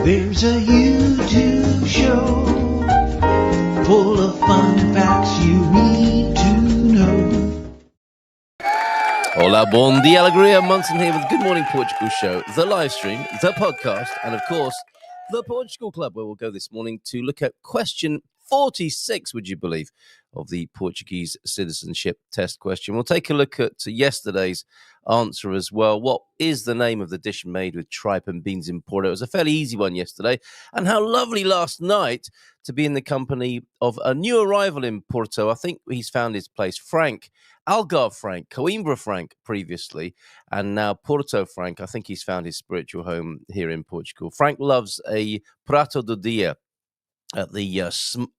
There's a YouTube show full of fun facts you need to know. Hola, bon dia, alegria. Munson here with the Good Morning Portugal show, the live stream, the podcast, and of course, the Portugal Club, where we'll go this morning to look at question 46, would you believe, of the Portuguese citizenship test question. We'll take a look at yesterday's answer as well. What is the name of the dish made with tripe and beans in Porto? It was a fairly easy one yesterday. And how lovely last night to be in the company of a new arrival in Porto. I think he's found his place. Frank, Algarve Frank, Coimbra Frank previously, and now Porto Frank. I think he's found his spiritual home here in Portugal. Frank loves a prato do dia at the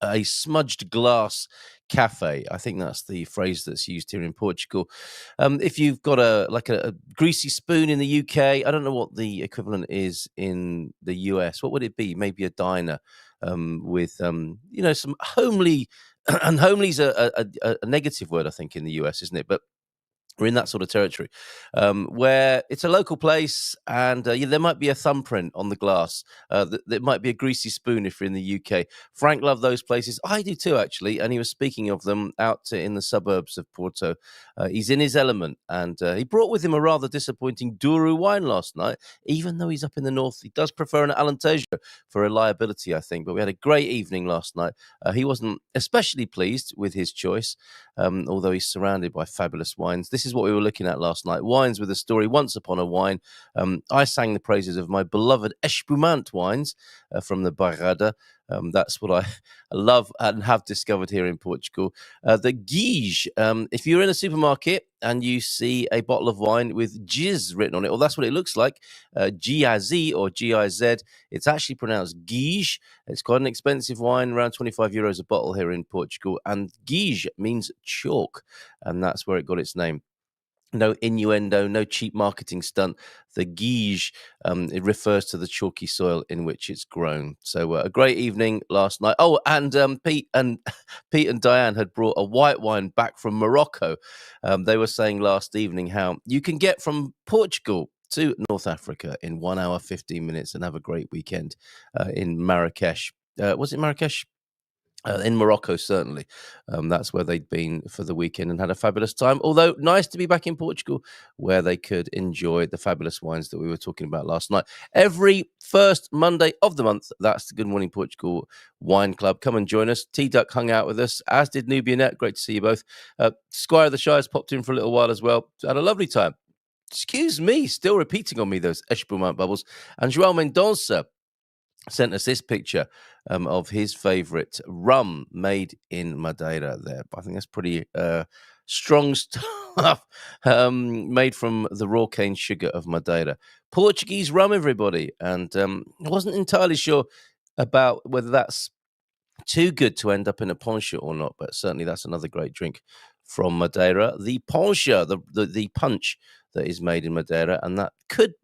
a smudged glass cafe. I think that's the phrase that's used here in Portugal. If you've got a greasy spoon in the UK, I don't know what the equivalent is in the US. What would it be? Maybe a diner with some homely, and homely's a negative word, I think, in the US, isn't it? But we're in that sort of territory where it's a local place and there might be a thumbprint on the glass. There might be a greasy spoon if you're in the UK. Frank loved those places. I do too, actually. And he was speaking of them out in the suburbs of Porto. He's in his element. And he brought with him a rather disappointing Douro wine last night. Even though he's up in the north, he does prefer an Alentejo for reliability, I think. But we had a great evening last night. He wasn't especially pleased with his choice, although he's surrounded by fabulous wines. This is what we were looking at last night. Wines with a story. Once upon a wine. I sang the praises of my beloved Espumante wines from the Bairrada. That's what I love and have discovered here in Portugal. The Guige. If you're in a supermarket and you see a bottle of wine with Giz written on it, well, that's what it looks like. G-I-Z or G-I-Z. It's actually pronounced Guige. It's quite an expensive wine, around 25 euros a bottle here in Portugal. And Guige means chalk, and that's where it got its name. No innuendo, no cheap marketing stunt. The Guige, it refers to the chalky soil in which it's grown. So a great evening last night. Oh, and Pete and Diane had brought a white wine back from Morocco. They were saying last evening how you can get from Portugal to North Africa in 1 hour, 15 minutes and have a great weekend in Marrakesh. Was it Marrakesh? In Morocco, certainly. That's where they'd been for the weekend and had a fabulous time. Although, nice to be back in Portugal, where they could enjoy the fabulous wines that we were talking about last night. Every first Monday of the month, that's the Good Morning Portugal Wine Club. Come and join us. T-Duck hung out with us, as did Nubia Net. Great to see you both. Squire of the Shires popped in for a little while as well. Had a lovely time. Excuse me, still repeating on me, those Espumante bubbles. And João Mendonça sent us this picture of his favorite rum made in Madeira there. I think that's pretty strong stuff, made from the raw cane sugar of Madeira. Portuguese rum, everybody. And I wasn't entirely sure about whether that's too good to end up in a poncha or not, but certainly that's another great drink from Madeira. The poncha, the punch that is made in Madeira, and that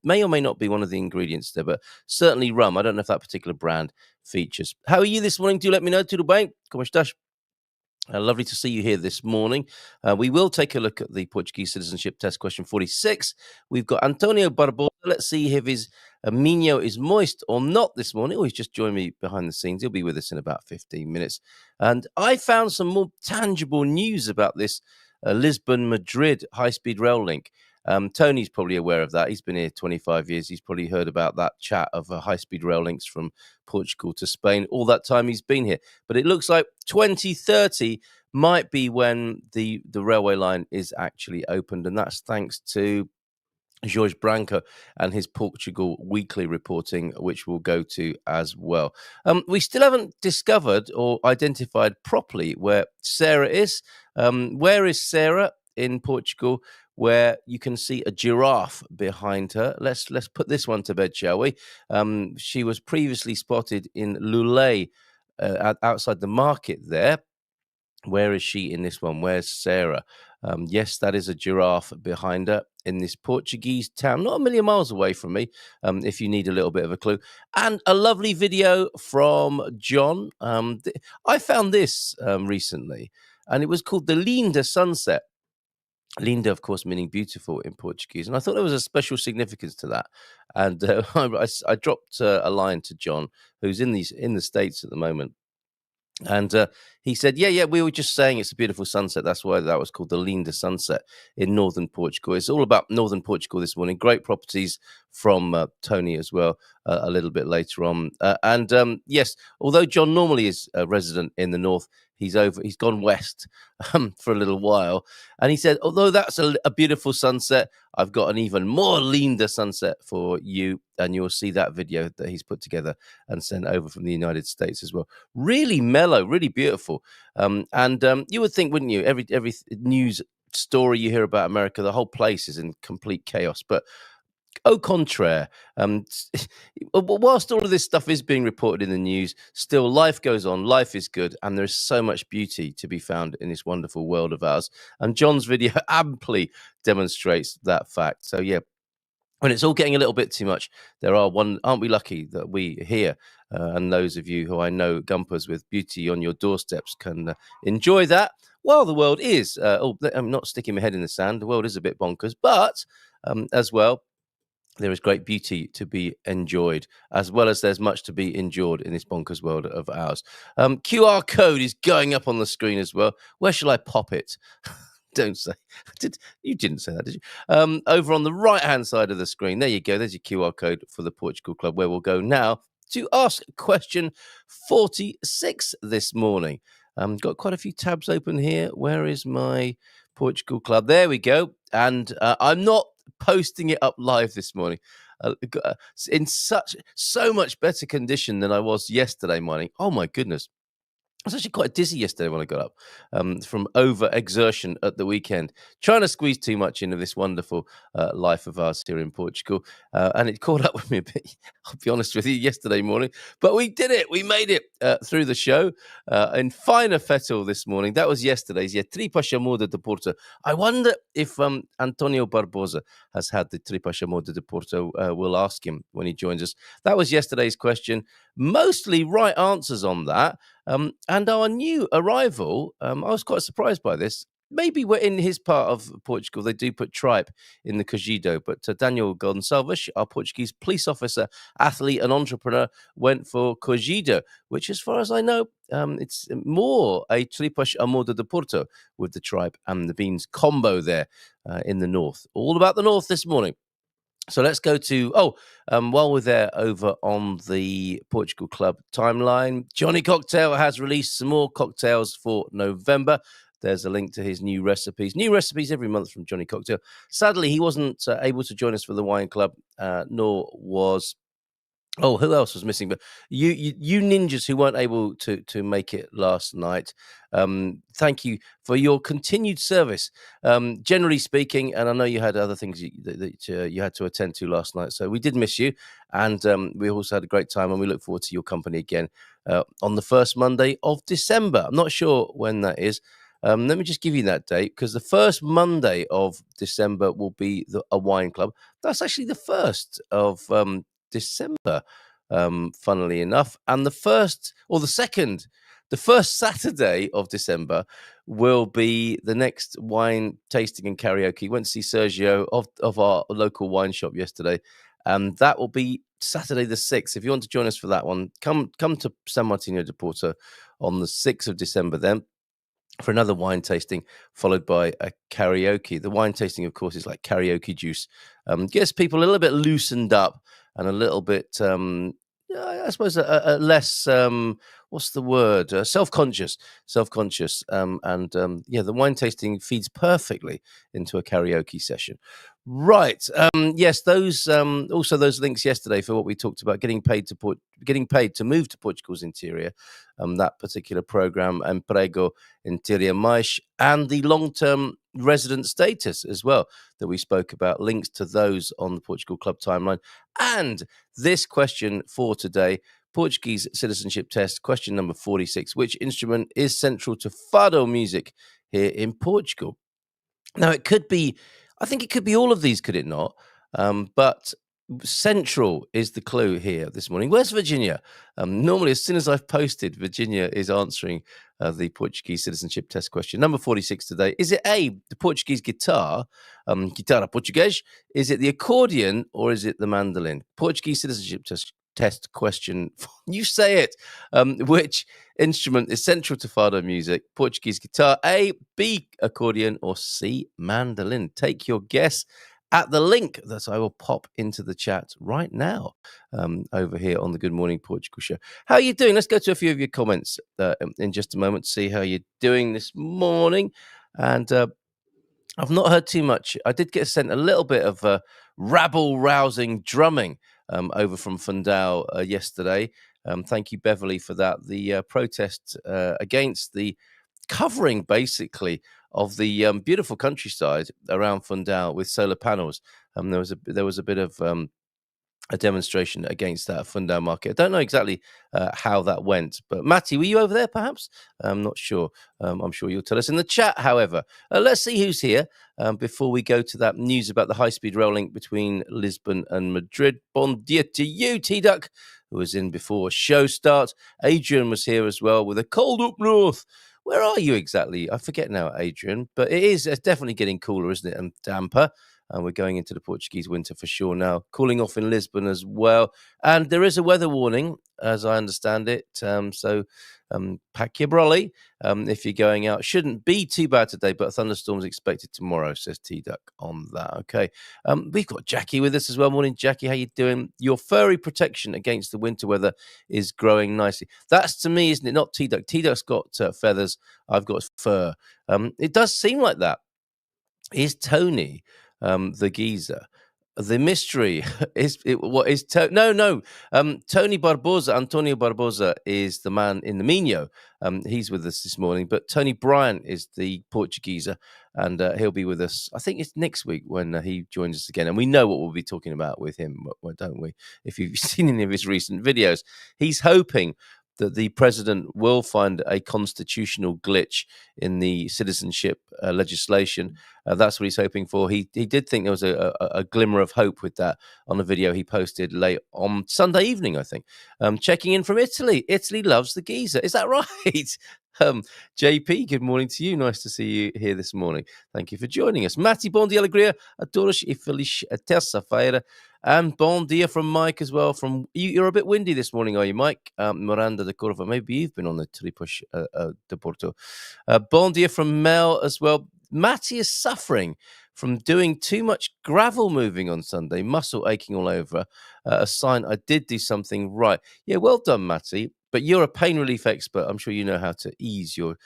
may or may not be one of the ingredients there, but certainly rum. I don't know if that particular brand features. How are you this morning? Do let me know. Tudo bem? Como estás? Lovely to see you here this morning. We will take a look at the Portuguese citizenship test question 46. We've got Antonio Barbosa. Let's see if his Minho is moist or not this morning. Oh, he's just joined me behind the scenes. He'll be with us in about 15 minutes. And I found some more tangible news about this Lisbon-Madrid high-speed rail link. Tony's probably aware of that. He's been here 25 years. He's probably heard about that chat of high-speed rail links from Portugal to Spain all that time he's been here. But it looks like 2030 might be when the railway line is actually opened, and that's thanks to Jorge Branco and his Portugal Weekly reporting, which we'll go to as well. We still haven't discovered or identified properly where Sarah is. Where is Sarah in Portugal, where you can see a giraffe behind her? Let's put this one to bed, shall we? She was previously spotted in Lulé outside the market there. Where is she in this one? Where's Sarah? Yes, that is a giraffe behind her in this Portuguese town, not a million miles away from me, if you need a little bit of a clue. And a lovely video from John. I found this recently, and it was called The Linda Sunset. Linda, of course, meaning beautiful in Portuguese. And I thought there was a special significance to that. And I dropped a line to John, who's in the States at the moment. And he said, yeah, we were just saying it's a beautiful sunset. That's why that was called the Linda Sunset in northern Portugal. It's all about northern Portugal this morning. Great properties from Tony as well, a little bit later on. Yes, although John normally is a resident in the north, he's gone west for a little while. And he said, although that's a beautiful sunset, I've got an even more Linda sunset for you. And you'll see that video that he's put together and sent over from the United States as well. Really mellow, really beautiful. You would think, wouldn't you? Every news story you hear about America, the whole place is in complete chaos. But au contraire, whilst all of this stuff is being reported in the news, still life goes on, life is good, and there's so much beauty to be found in this wonderful world of ours. And John's video amply demonstrates that fact. So yeah, when it's all getting a little bit too much, aren't we lucky that we here, and those of you who I know, Gumpers with beauty on your doorsteps, can enjoy that while the world is, I'm not sticking my head in the sand, the world is a bit bonkers, but as well, there is great beauty to be enjoyed, as well as there's much to be endured in this bonkers world of ours. QR code is going up on the screen as well. Where shall I pop it? Don't say. You didn't say that, did you? Over on the right-hand side of the screen, there you go. There's your QR code for the Portugal Club, where we'll go now to ask question 46 this morning. Got quite a few tabs open here. Where is my Portugal Club? There we go. And I'm not posting it up live this morning. In so much better condition than I was yesterday morning. Oh my goodness. I was actually quite dizzy yesterday when I got up from over-exertion at the weekend, trying to squeeze too much into this wonderful life of ours here in Portugal. And it caught up with me a bit, I'll be honest with you, yesterday morning. But we did it. We made it through the show in finer fettle this morning. That was yesterday's. Yeah, Tripa Chamorda de Porto. I wonder if Antonio Barbosa has had the Tripa Chamorda de Porto. We'll ask him when he joins us. That was yesterday's question. Mostly right answers on that. And our new arrival, I was quite surprised by this. Maybe we're in his part of Portugal. They do put tripe in the cogido, but Daniel Gonçalves, our Portuguese police officer, athlete, and entrepreneur, went for cogido, which, as far as I know, it's more a tripas amor de Porto with the tripe and the beans combo there in the north. All about the north this morning. So let's go to, while we're there over on the Portugal Club timeline, Johnny Cocktail has released some more cocktails for November. There's a link to his new recipes. New recipes every month from Johnny Cocktail. Sadly, he wasn't able to join us for the wine club, nor was... Oh, who else was missing? But you ninjas who weren't able to make it last night, thank you for your continued service. Generally speaking, and I know you had other things that you had to attend to last night, so we did miss you, and we also had a great time, and we look forward to your company again on the first Monday of December. I'm not sure when that is. Let me just give you that date, because the first Monday of December will be a wine club. That's actually the 1st of December, funnily enough, and the first Saturday of December will be the next wine tasting and karaoke. Went to see Sergio of our local wine shop yesterday, and that will be Saturday the 6th. If you want to join us for that one, come to San Martino de Porto on the 6th of December then, for another wine tasting, followed by a karaoke. The wine tasting, of course, is like karaoke juice. Gets people a little bit loosened up and a little bit, I suppose, a less, what's the word? Self-conscious. The wine tasting feeds perfectly into a karaoke session. Right. Yes, those also those links yesterday for what we talked about, getting paid to move to Portugal's interior, that particular program, Emprego Interior Mais, and the long-term resident status as well that we spoke about. Links to those on the Portugal Club timeline. And this question for today, Portuguese citizenship test, question number 46. Which instrument is central to fado music here in Portugal? Now, I think it could be all of these, could it not? But Central is the clue here this morning. Where's Virginia? Normally, as soon as I've posted, Virginia is answering the Portuguese citizenship test question. Number 46 today. Is it A, the Portuguese guitar, guitarra português? Is it the accordion or is it the mandolin? Portuguese citizenship test question. You say it. Which instrument is central to fado music? Portuguese guitar, A, B, accordion, or C, mandolin? Take your guess at the link that I will pop into the chat right now over here on the Good Morning Portugal show. How are you doing? Let's go to a few of your comments in just a moment, see how you're doing this morning. And I've not heard too much. I did get sent a little bit of rabble-rousing drumming over from Fundao yesterday. Thank you, Beverly, for that. The protest against the covering, basically, of the beautiful countryside around Fundao with solar panels. There was a bit of a demonstration against that Fundao market. I don't know exactly how that went, but Matty, were you over there perhaps? I'm not sure. I'm sure you'll tell us in the chat, however. Let's see who's here before we go to that news about the high-speed rail link between Lisbon and Madrid. Bon dia to you, T-Duck, who was in before show start. Adrian was here as well with a cold up north. Where are you exactly? I forget now, Adrian, but it's definitely getting cooler, isn't it, and damper. And we're going into the Portuguese winter for sure now. Cooling off in Lisbon as well. And there is a weather warning, as I understand it. So pack your brolly if you're going out. Shouldn't be too bad today, but a thunderstorm is expected tomorrow, says T-Duck on that. Okay. We've got Jackie with us as well. Morning, Jackie. How you doing? Your furry protection against the winter weather is growing nicely. That's to me, isn't it? Not T-Duck. T-Duck's got feathers. I've got fur. It does seem like that. Is Tony the geezer? The mystery is what is Tony Barbosa. Antonio Barbosa is the man in the Minho. He's with us this morning, but Tony Bryant is the Portugueser, and he'll be with us. I think it's next week when he joins us again, and we know what we'll be talking about with him, don't we? If you've seen any of his recent videos, he's hoping that the president will find a constitutional glitch in the citizenship legislation. That's what he's hoping for. He did think there was a glimmer of hope with that on a video he posted late on Sunday evening, I think. Checking in from Italy. Italy loves the geezer. Is that right? JP, good morning to you. Nice to see you here this morning. Thank you for joining us. Matti, bom dia, alegria. A todos e feliz terça-feira. And bon dia from Mike as well. From you're a bit windy this morning, are you, Mike? Miranda de Corva. Maybe you've been on the Tripush de Porto. Bon dia from Mel as well. Matty is suffering from doing too much gravel moving on Sunday. Muscle aching all over. A sign I did do something right. Yeah, well done, Matty. But you're a pain relief expert. I'm sure you know how to ease your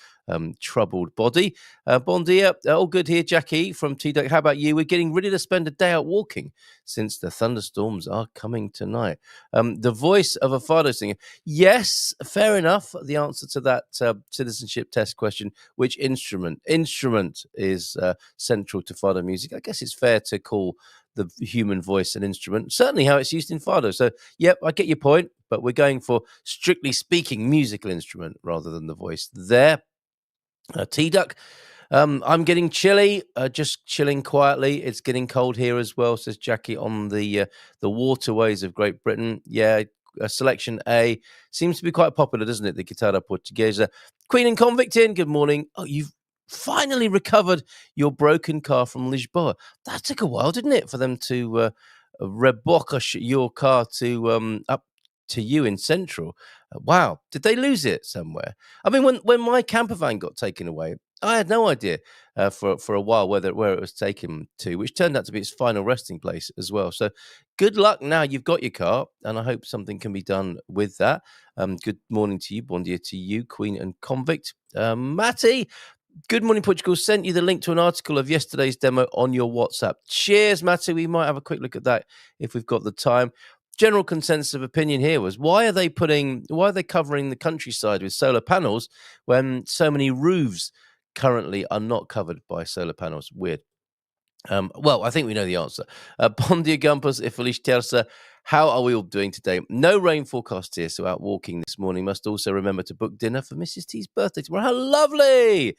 troubled body. Bon dia. All good here, Jackie from T-Duck. How about you? We're getting ready to spend a day out walking since the thunderstorms are coming tonight. The voice of a fado singer. Yes, fair enough. The answer to that citizenship test question, which instrument? Instrument is central to fado music. I guess it's fair to call the human voice an instrument, certainly how it's used in fado. So, yep, I get your point, but we're going for, strictly speaking, musical instrument rather than the voice there. T-Duck, I'm getting chilly, just chilling quietly. It's getting cold here as well, says Jackie, on the waterways of Great Britain. Yeah, selection A seems to be quite popular, doesn't it? The guitarra portuguesa. Queen and Convict in, good morning. Oh, you've finally recovered your broken car from Lisboa. That took a while, didn't it, for them to reboca your car to up to you in Central? Wow, did they lose it somewhere? I mean, when my camper van got taken away, I had no idea for a while where it was taken to, which turned out to be its final resting place as well. So good luck now you've got your car, and I hope something can be done with that. Good morning to you, bon dia to you, Queen and Convict. Matty, Good Morning Portugal sent you the link to an article of yesterday's demo on your WhatsApp. Cheers, Matty. We might have a quick look at that if we've got the time. General consensus of opinion here was, why are they covering the countryside with solar panels when so many roofs currently are not covered by solar panels? Weird. Well, I think we know the answer. Bon dia, Gumpers, e feliz terça. How are we all doing today? No rain forecast here, so out walking this morning. Must also remember to book dinner for Mrs. T's birthday tomorrow. How lovely!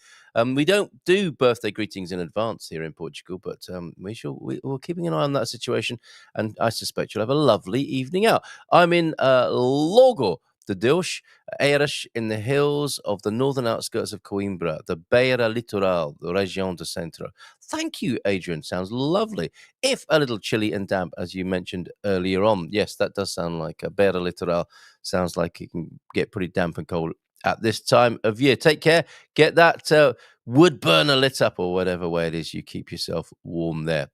We don't do birthday greetings in advance here in Portugal, but we're keeping an eye on that situation, and I suspect you'll have a lovely evening out. I'm in Logo de Deus, Eiras, in the hills of the northern outskirts of Coimbra, the Beira Litoral, the Região do Centro. Thank you, Adrian. Sounds lovely. If a little chilly and damp, as you mentioned earlier on. Yes, that does sound like a Beira Litoral. Sounds like it can get pretty damp and cold at this time of year. Take care. Get that wood burner lit up, or whatever way it is you keep yourself warm there.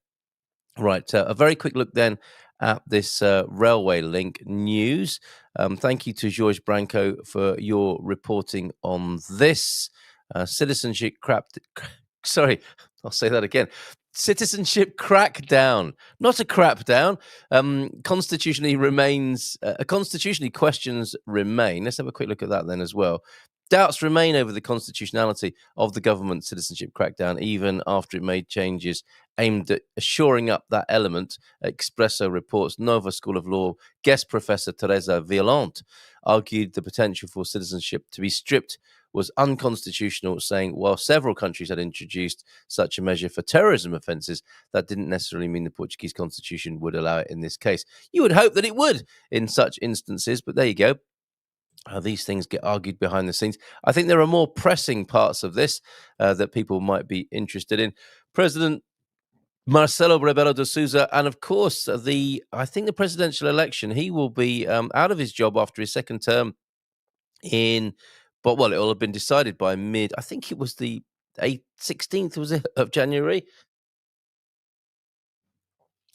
Right, a very quick look then at this railway link news. Thank you to George Branco for your reporting on this. Citizenship sorry, I'll say that again. Citizenship crackdown, not a crap down. Constitutionally questions remain. Let's have a quick look at that then as well. Doubts remain over the constitutionality of the government citizenship crackdown, even after it made changes aimed at shoring up that element. Expresso reports Nova School of Law guest professor Teresa Violante argued the potential for citizenship to be stripped was unconstitutional, saying while several countries had introduced such a measure for terrorism offences, that didn't necessarily mean the Portuguese constitution would allow it in this case. You would hope that it would in such instances, but there you go. These things get argued behind the scenes. I think there are more pressing parts of this that people might be interested in. President Marcelo Rebelo de Sousa, and of course, the presidential election. He will be out of his job after his second term but it will have been decided by I think it was the 16th, was it, of January?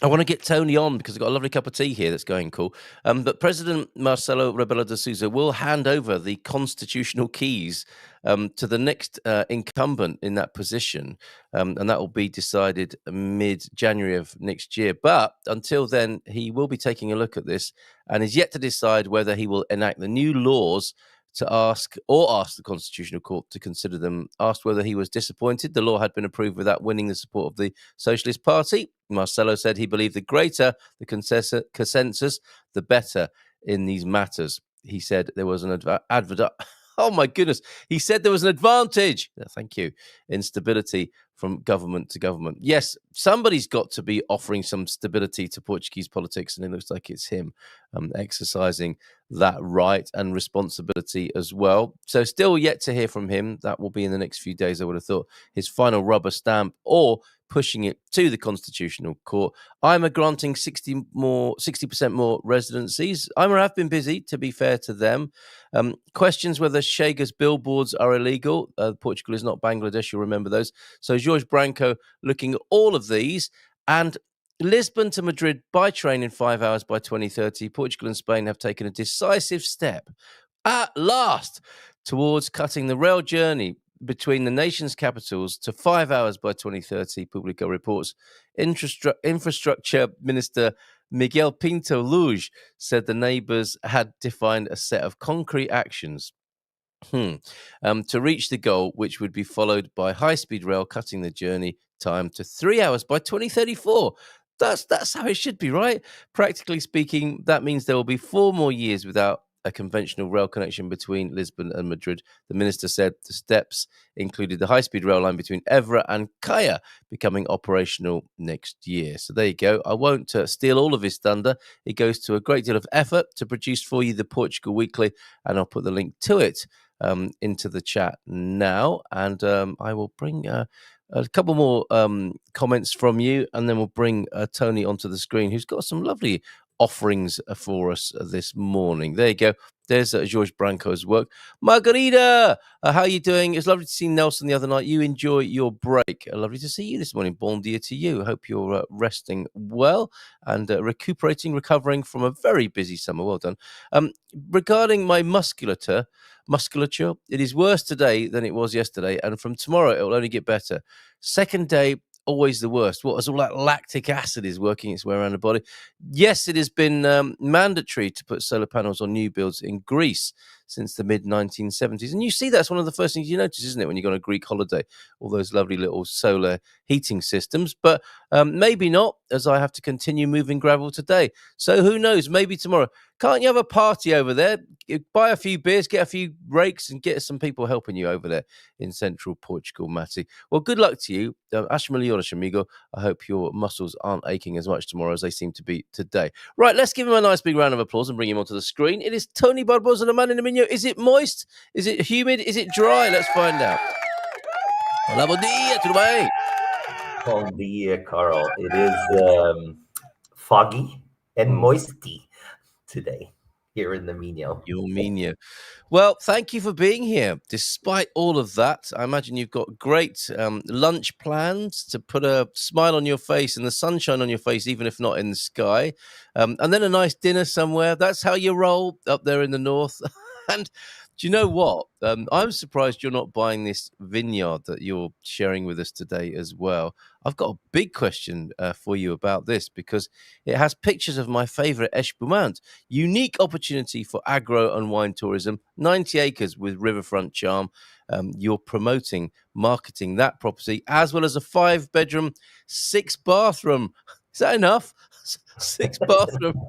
I want to get Tony on because I've got a lovely cup of tea here that's going cool. But President Marcelo Rebelo de Sousa will hand over the constitutional keys to the next incumbent in that position. And that will be decided mid-January of next year. But until then, he will be taking a look at this and is yet to decide whether he will enact the new laws to ask the Constitutional Court to consider them. Asked whether he was disappointed the law had been approved without winning the support of the Socialist Party, Marcelo said he believed the greater the consensus, the better in these matters. He said there was an oh my goodness. He said there was an advantage. Thank you. In stability from government to government. Yes, somebody's got to be offering some stability to Portuguese politics, and it looks like it's him exercising that right and responsibility as well. So still yet to hear from him. That will be in the next few days, I would have thought. His final rubber stamp or pushing it to the Constitutional Court. IMA granting 60% more residencies. IMA have been busy, to be fair to them. Questions whether Chega's billboards are illegal. Portugal is not Bangladesh, you'll remember those. So Jorge Branco looking at all of these. And Lisbon to Madrid by train in 5 hours by 2030. Portugal and Spain have taken a decisive step at last towards cutting the rail journey between the nation's capitals to 5 hours by 2030, Publico reports. Infrastructure Minister Miguel Pinto Luge said the neighbours had defined a set of concrete actions to reach the goal, which would be followed by high-speed rail cutting the journey time to 3 hours by 2034. That's how it should be, right? Practically speaking, that means there will be 4 more years without a conventional rail connection between Lisbon and Madrid. The minister said the steps included the high-speed rail line between Évora and Caia becoming operational next year. So there you go. I won't steal all of his thunder. It goes to a great deal of effort to produce for you the Portugal Weekly, and I'll put the link to it into the chat now. And I will bring a couple more comments from you, and then we'll bring Tony onto the screen, who's got some lovely offerings for us this morning. There you go. There's George Branco's work. Margarita, how are you doing? It's lovely to see Nelson the other night. You enjoy your break. Lovely to see you this morning. Bon dia to you. I hope you're resting well and recovering from a very busy summer. Well done. Regarding my musculature, it is worse today than it was yesterday, and from tomorrow it will only get better. Second day, always the worst. What, as all that lactic acid is working its way around the body. Yes, it has been mandatory to put solar panels on new builds in Greece since the mid-1970s. And you see that's one of the first things you notice, isn't it, when you go on a Greek holiday, all those lovely little solar heating systems. But maybe not, as I have to continue moving gravel today. So who knows, maybe tomorrow. Can't you have a party over there? Buy a few beers, get a few rakes, and get some people helping you over there in central Portugal, Matty. Well, good luck to you. Acho melhoras, amigo. I hope your muscles aren't aching as much tomorrow as they seem to be today. Right, let's give him a nice big round of applause and bring him onto the screen. It is Tony Barbosa, the man in the Minho. Is it moist? Is it humid? Is it dry? Let's find out. Olá, bom dia, tudo bem? Bom dia, Carl. It is foggy and moisty today here in the Minho. Your Minho. Well, thank you for being here. Despite all of that, I imagine you've got great lunch plans to put a smile on your face and the sunshine on your face, even if not in the sky. And then a nice dinner somewhere. That's how you roll up there in the north. And do you know what? I'm surprised you're not buying this vineyard that you're sharing with us today as well. I've got a big question for you about this because it has pictures of my favorite Espumante. Unique opportunity for agro and wine tourism, 90 acres with riverfront charm. You're promoting, marketing that property, as well as a 5-bedroom, 6-bathroom. Is that enough? 6-bathroom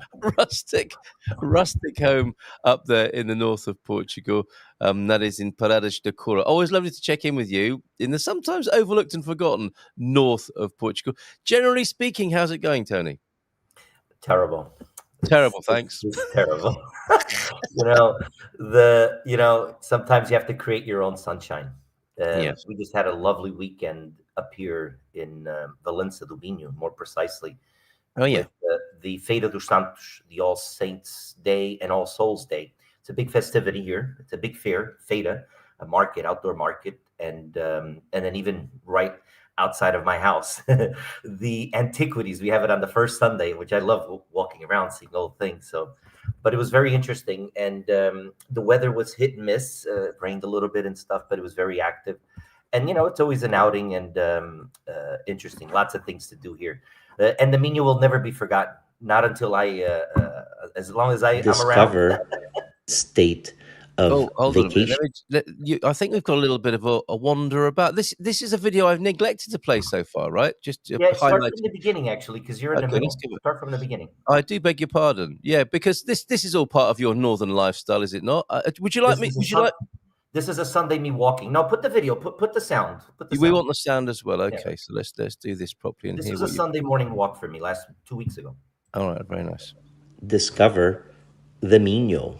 rustic home up there in the north of Portugal. That is in Paradas de Cora. Always lovely to check in with you in the sometimes overlooked and forgotten north of Portugal. Generally speaking, how's it going, Tony? Terrible. Thanks. It's terrible. Sometimes you have to create your own sunshine. Yes. We just had a lovely weekend up here in Valença do Minho, more precisely. Oh, yeah. With the Feira dos Santos, the All Saints Day and All Souls Day. It's a big festivity here. It's a big fair, feira, a market, outdoor market, and then even right outside of my house, the antiquities. We have it on the first Sunday, which I love walking around, seeing old things. But it was very interesting, and the weather was hit and miss. Rained a little bit and stuff, but it was very active. And it's always an outing and interesting. Lots of things to do here. And the Minho will never be forgotten. Not until as long as I'm around. State of vacation. I think we've got a little bit of a wander about. This is a video I've neglected to play so far, right? Start from the beginning, actually, because you're in the middle. Start from the beginning. I do beg your pardon. Yeah, because this is all part of your northern lifestyle, is it not? Would you like me? This is a Sunday me walking. No, put the video. Put the sound. We want the sound as well. Okay, so let's do this properly. This was a Sunday morning walk for me 2 weeks ago. All right, very nice. Discover the Minho,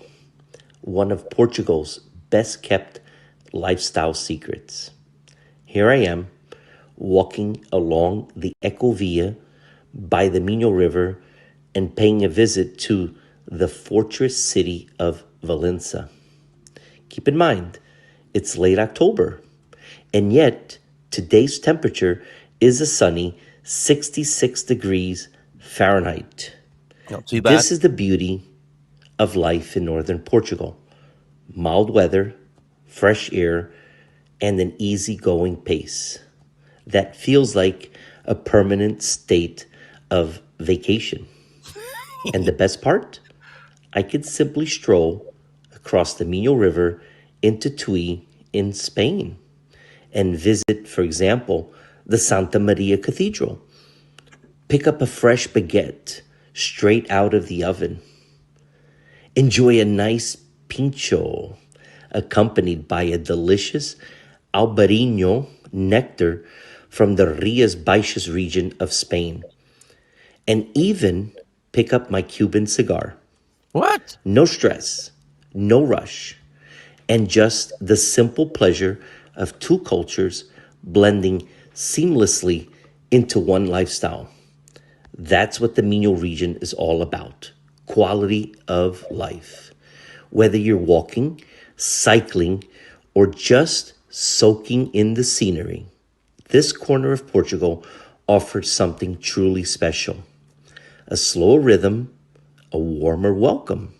one of Portugal's best kept lifestyle secrets. Here I am, walking along the Ecovia by the Minho River and paying a visit to the fortress city of Valença. Keep in mind, it's late October, and yet today's temperature is a sunny 66 degrees Fahrenheit. Not too bad. This is the beauty of life in northern Portugal. Mild weather, fresh air, and an easygoing pace that feels like a permanent state of vacation. And the best part? I could simply stroll across the Minho River into Tui in Spain and visit, for example, the Santa Maria Cathedral. Pick up a fresh baguette straight out of the oven. Enjoy a nice pincho accompanied by a delicious albariño nectar from the Rías Baixas region of Spain. And even pick up my Cuban cigar. What? No stress, no rush, and just the simple pleasure of two cultures blending seamlessly into one lifestyle. That's what the Minho region is all about. Quality of life. Whether you're walking, cycling, or just soaking in the scenery, this corner of Portugal offers something truly special. A slower rhythm, a warmer welcome,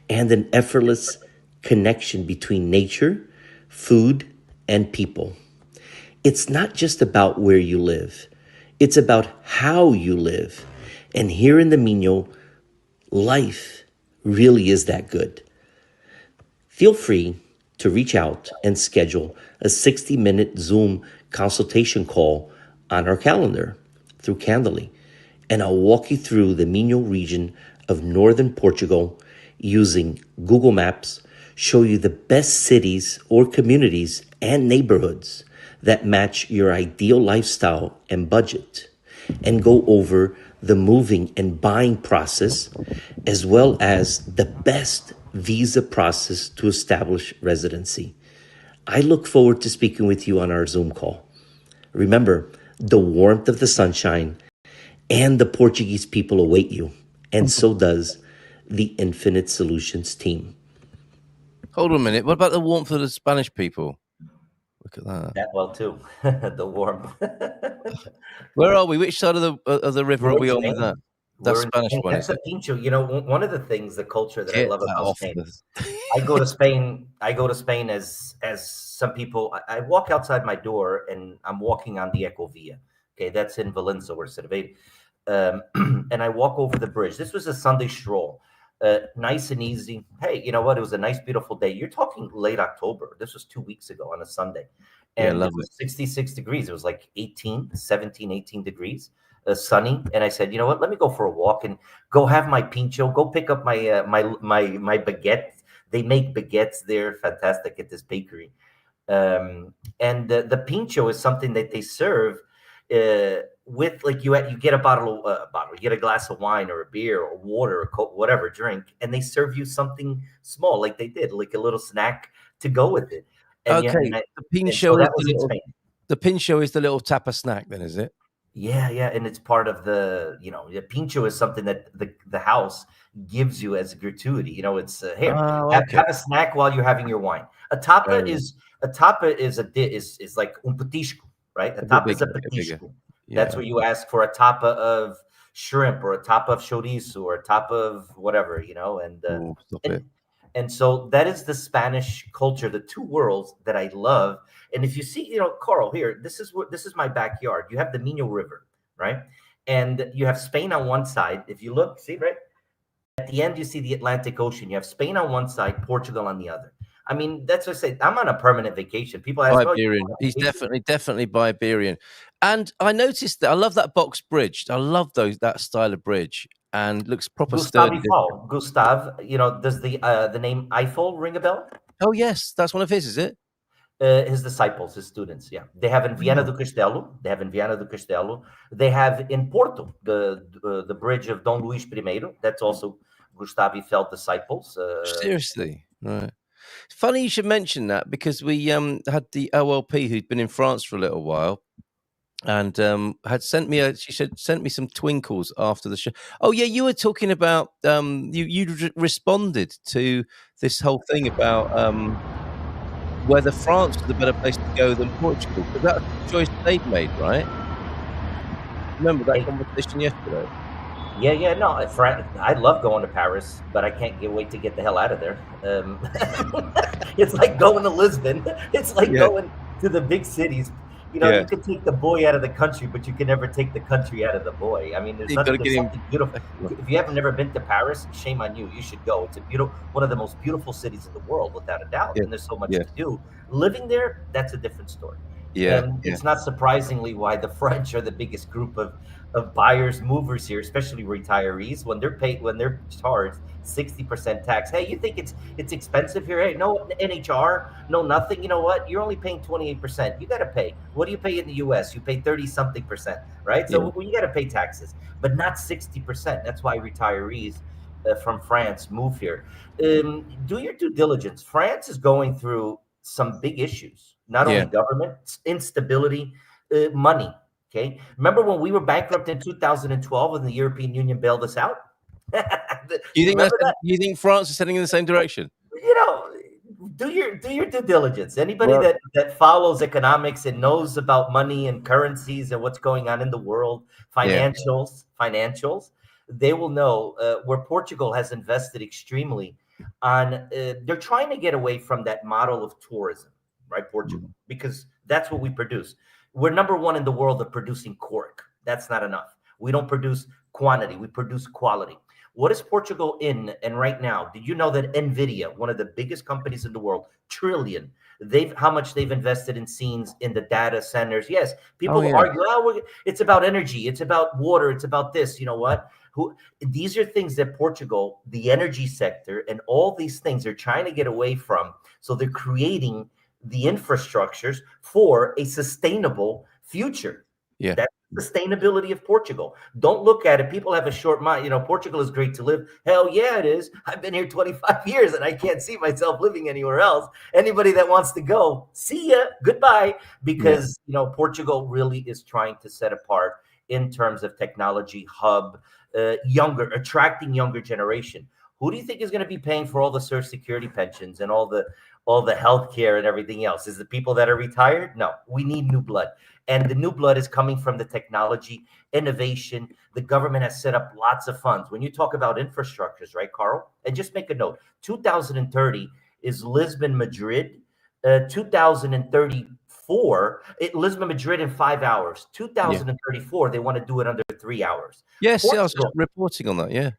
and an effortless connection between nature, food, and people. It's not just about where you live. It's about how you live. And here in the Minho, life really is that good. Feel free to reach out and schedule a 60-minute Zoom consultation call on our calendar through Candly, and I'll walk you through the Minho region of northern Portugal using Google Maps, show you the best cities or communities and neighborhoods that match your ideal lifestyle and budget, and go over the moving and buying process, as well as the best visa process to establish residency. I look forward to speaking with you on our Zoom call. Remember, the warmth of the sunshine and the Portuguese people await you, and so does the Infinite Solutions team. Hold on a minute. What about the warmth of the Spanish people? Look at that. That well too. The warmth. Where are we? Which side of the river We're are we in on with Spain. that? We're That's in Spanish Spain. one, That's is a it? pincho. You know, one of the things, the culture that I Get love that about off Spain. the... I go to Spain. I go to Spain as some people. I walk outside my door and I'm walking on the Ecovia. Okay, that's in Valencia or Cervera. And I walk over the bridge. This was a Sunday stroll, nice and easy. Hey, you know what? It was a nice, beautiful day. You're talking late October. This was 2 weeks ago on a Sunday. Yeah, And love it was 66 degrees. It was like 17, 18 degrees, sunny. And I said, you know what? Let me go for a walk and go have my pincho. Go pick up my my baguette. They make baguettes there, fantastic at this bakery. And the pincho is something that they serve with, like, you get a bottle, you get a glass of wine or a beer or water or Coke, whatever drink, and they serve you something small, like they did, like a little snack to go with it. And yeah, Okay, the and so pincho is that was in Spain. the pincho is the little tapa snack, then, is it? Yeah, yeah, and it's part of the, the pincho is something that the house gives you as a gratuity. It's here, Oh, have, okay. have a snack while you're having your wine. A tapa is is like un petisco, right? A A bit tapa is a bigger, a bit bigger. petisco. Yeah. That's where you ask for a tapa of shrimp or a tapa of chorizo or a tapa of whatever, and Ooh, stop it. and so that is the Spanish culture, the two worlds that I love. And if you see, Carl, here, this is my backyard. You have the Minho River, right? And you have Spain on one side. If you look, see, right? At the end, you see the Atlantic Ocean. You have Spain on one side, Portugal on the other. I mean, that's what I say. I'm on a permanent vacation. People ask, Iberian. He's definitely Iberian. And I noticed that I love that box bridge. I love that style of bridge, and looks proper Gustav sturdy. Eiffel. Gustav, does the name Eiffel ring a bell? Oh yes, that's one of his, is it? His disciples, his students, yeah. They have in Viana do Castelo. They have in Porto the bridge of Dom Luís I. That's also Gustav Eiffel disciples. Seriously, right. Funny you should mention that, because we had the OLP who'd been in France for a little while, and had sent me sent me some twinkles after the show. Oh yeah, you were talking about you responded to this whole thing about whether France was a better place to go than Portugal, because that's the choice they'd made, right? Remember that conversation yesterday? Yeah, no, I love going to Paris, but I can't wait to get the hell out of there. It's like going to Lisbon. It's like going to the big cities. You can take the boy out of the country, but you can never take the country out of the boy. I mean, there's something beautiful. If you haven't never been to Paris, shame on you. You should go. It's one of the most beautiful cities in the world, without a doubt. And there's so much to do. Living there, that's a different story. It's not surprisingly why the French are the biggest group of buyers, movers here, especially retirees, when they're charged 60% tax. Hey, you think it's expensive here? Hey, no NHR, no nothing. You know what? You're only paying 28%. You got to pay. What do you pay in the US? You pay 30-something%, right? So you got to pay taxes, but not 60%. That's why retirees from France move here. Do your due diligence. France is going through some big issues, not only government instability, money. Okay. Remember when we were bankrupt in 2012 and the European Union bailed us out? You think France is heading in the same direction? Do your due diligence. Anybody that follows economics and knows about money and currencies and what's going on in the world, financials, they will know where Portugal has invested extremely on. They're trying to get away from that model of tourism, right? Portugal, because that's what we produce. We're number one in the world of producing cork. That's not enough. We don't produce quantity. We produce quality. What is Portugal in? And right now, did you know that Nvidia, one of the biggest companies in the world, trillion, how much they've invested in scenes in the data centers? Yes, people yeah. argue, it's about energy, it's about water, it's about this. You know what? These are things that Portugal, the energy sector, and all these things are trying to get away from. So they're creating the infrastructures for a sustainable future. Yeah. That's the sustainability of Portugal. Don't look at it. People have a short mind. You know, Portugal is great to live. Hell yeah, it is. I've been here 25 years and I can't see myself living anywhere else. Anybody that wants to go, see ya, goodbye. Because, you know, Portugal really is trying to set apart in terms of technology hub, attracting younger generation. Who do you think is going to be paying for all the Social Security pensions and all the healthcare and everything else? Is the people that are retired? No, we need new blood. And the new blood is coming from the technology, innovation. The government has set up lots of funds. When you talk about infrastructures, right, Carl? And just make a note, 2030 is Lisbon, Madrid. 2034, Lisbon, Madrid in 5 hours. 2034, they want to do it under 3 hours. Yes, I was reporting on that. Yeah.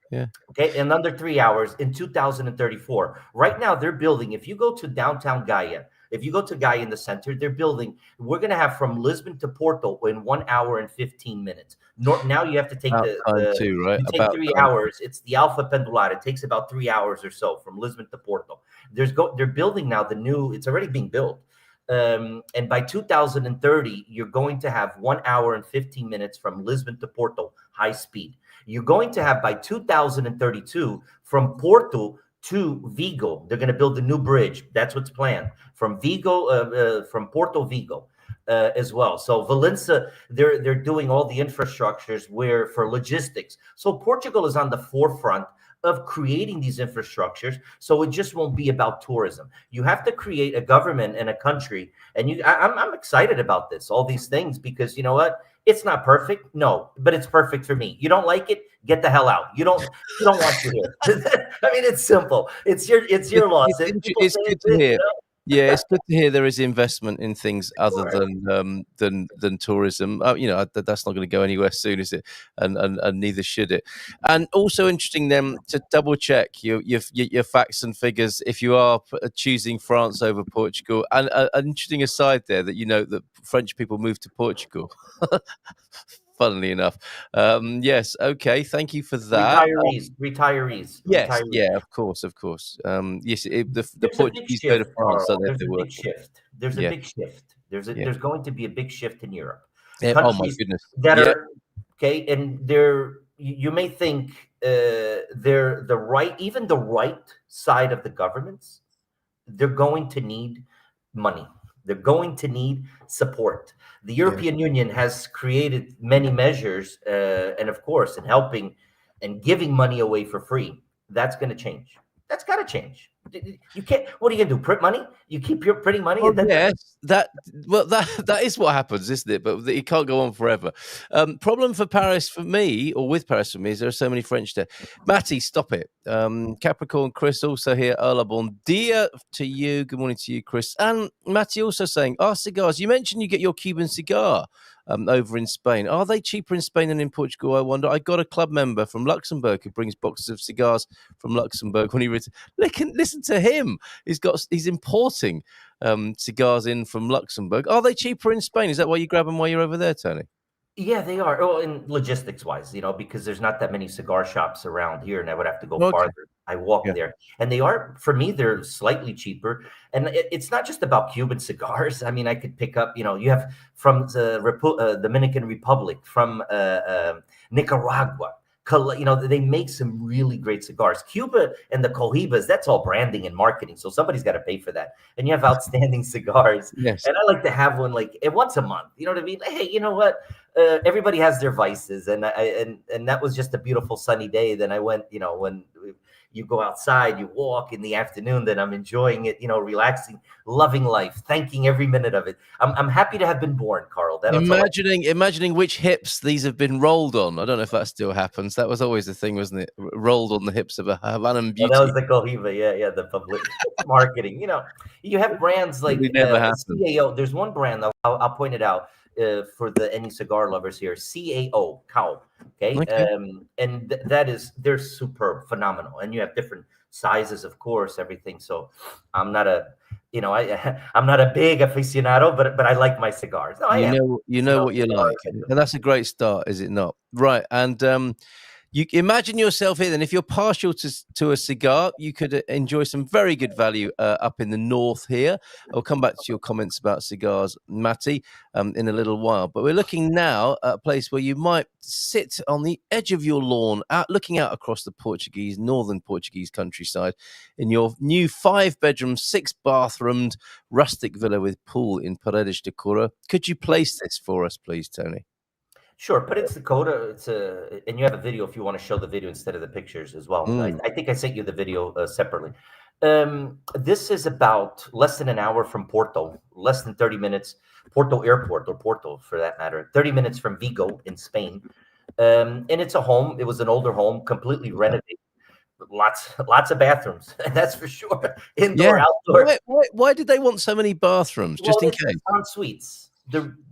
Okay, in under 3 hours in 2034. Right now, they're building. If you go to downtown Gaia, if you go to Gaia in the center, they're building. We're going to have from Lisbon to Porto in 1 hour and 15 minutes. Now you have to take right? You take 3 hours. It's the Alpha Pendular. It takes about 3 hours or so from Lisbon to Porto. They're building now the new. It's already being built. And by 2030, you're going to have 1 hour and 15 minutes from Lisbon to Porto, high speed. You're going to have by 2032 from Porto to Vigo. They're going to build a new bridge. That's what's planned from Vigo, from Porto Vigo as well. So Valença, they're doing all the infrastructures for logistics. So Portugal is on the forefront of creating these infrastructures, so it just won't be about tourism. You have to create a government and a country, and I'm excited about this, all these things, because you know what? It's not perfect, no, but it's perfect for me. You don't like it, get the hell out. You don't want to hear. I mean, it's simple. It's your loss. It's good to hear. Yeah, it's good to hear there is investment in things other than tourism. You know, that's not going to go anywhere soon, is it? And neither should it. And also interesting then to double check your facts and figures if you are choosing France over Portugal. And an interesting aside there that you know that French people moved to Portugal. Funnily enough, yes. Okay, thank you for that. Retirees. Yes, retirees. Yeah, of course. Yes, the Portuguese go to France. There's a big shift. There's a big shift. There's going to be a big shift in Europe. Yeah, oh my goodness! That are okay, and you may think they're the right, even the right side of the governments. They're going to need money. They're going to need support. The European Union has created many measures, and of course, in helping and giving money away for free. That's going to change. That's got to change. You can't. What are you going to do? Print money? You keep printing money? Well, yes, that is what happens, isn't it? But it can't go on forever. Problem for Paris for me, or with Paris for me, is there are so many French there. Matty, stop it. Capricorn Chris also here. Hola, bon dia to you. Good morning to you, Chris. And Matty also saying, cigars. You mentioned you get your Cuban cigar over in Spain. Are they cheaper in Spain than in Portugal? I wonder. I got a club member from Luxembourg who brings boxes of cigars from Luxembourg when he listen to him. He's importing cigars in from Luxembourg. Are they cheaper in Spain? Is that why you grab them while you're over there, Tony? Yeah, they are. Oh, in logistics wise, because there's not that many cigar shops around here, and I would have to go farther. I walk there, and they're slightly cheaper. And it's not just about Cuban cigars. I mean, I could pick up, you have from the Dominican Republic, from Nicaragua. They make some really great cigars. Cuba and the Cohibas, that's all branding and marketing. So somebody's got to pay for that. And you have outstanding cigars. Yes. And I like to have one once a month. You know what I mean? Hey, you know what? Everybody has their vices. And that was just a beautiful sunny day. Then I went, when you go outside, you walk in the afternoon, then I'm enjoying it, relaxing, loving life, thanking every minute of it. I'm happy to have been born, Carl. Imagining which hips these have been rolled on. I don't know if that still happens. That was always the thing, wasn't it? Rolled on the hips of a Havanna Beauty. That was the Cohiba, yeah, the public marketing. You have brands like CAO. There's one brand, I'll point it out. for any cigar lovers here. CAO, cow. Okay, Okay. and they're superb, phenomenal, and you have different sizes, of course, everything. So I'm not a, I'm not a big aficionado, but I like my cigars. No, I am. You know what you Cigars, like, I do. and that's a great start, is it not? Right, and you imagine yourself here. Then, if you're partial to a cigar, you could enjoy some very good value up in the north here. I'll come back to your comments about cigars, Matty, in a little while. But we're looking now at a place where you might sit on the edge of your lawn, looking out across the northern Portuguese countryside, in your new 5-bedroom, 6-bathroomed rustic villa with pool in Paredes de Cora. Could you place this for us, please, Tony? Sure, but it's Dakota. And you have a video if you want to show the video instead of the pictures as well. I think I sent you the video separately. This is about less than an hour from Porto, less than 30 minutes, Porto Airport, or Porto for that matter, 30 minutes from Vigo in Spain. And it's a home. It was an older home, completely renovated. Lots of bathrooms, that's for sure. Indoor, outdoor. Why did they want so many bathrooms? Just in case. En suites.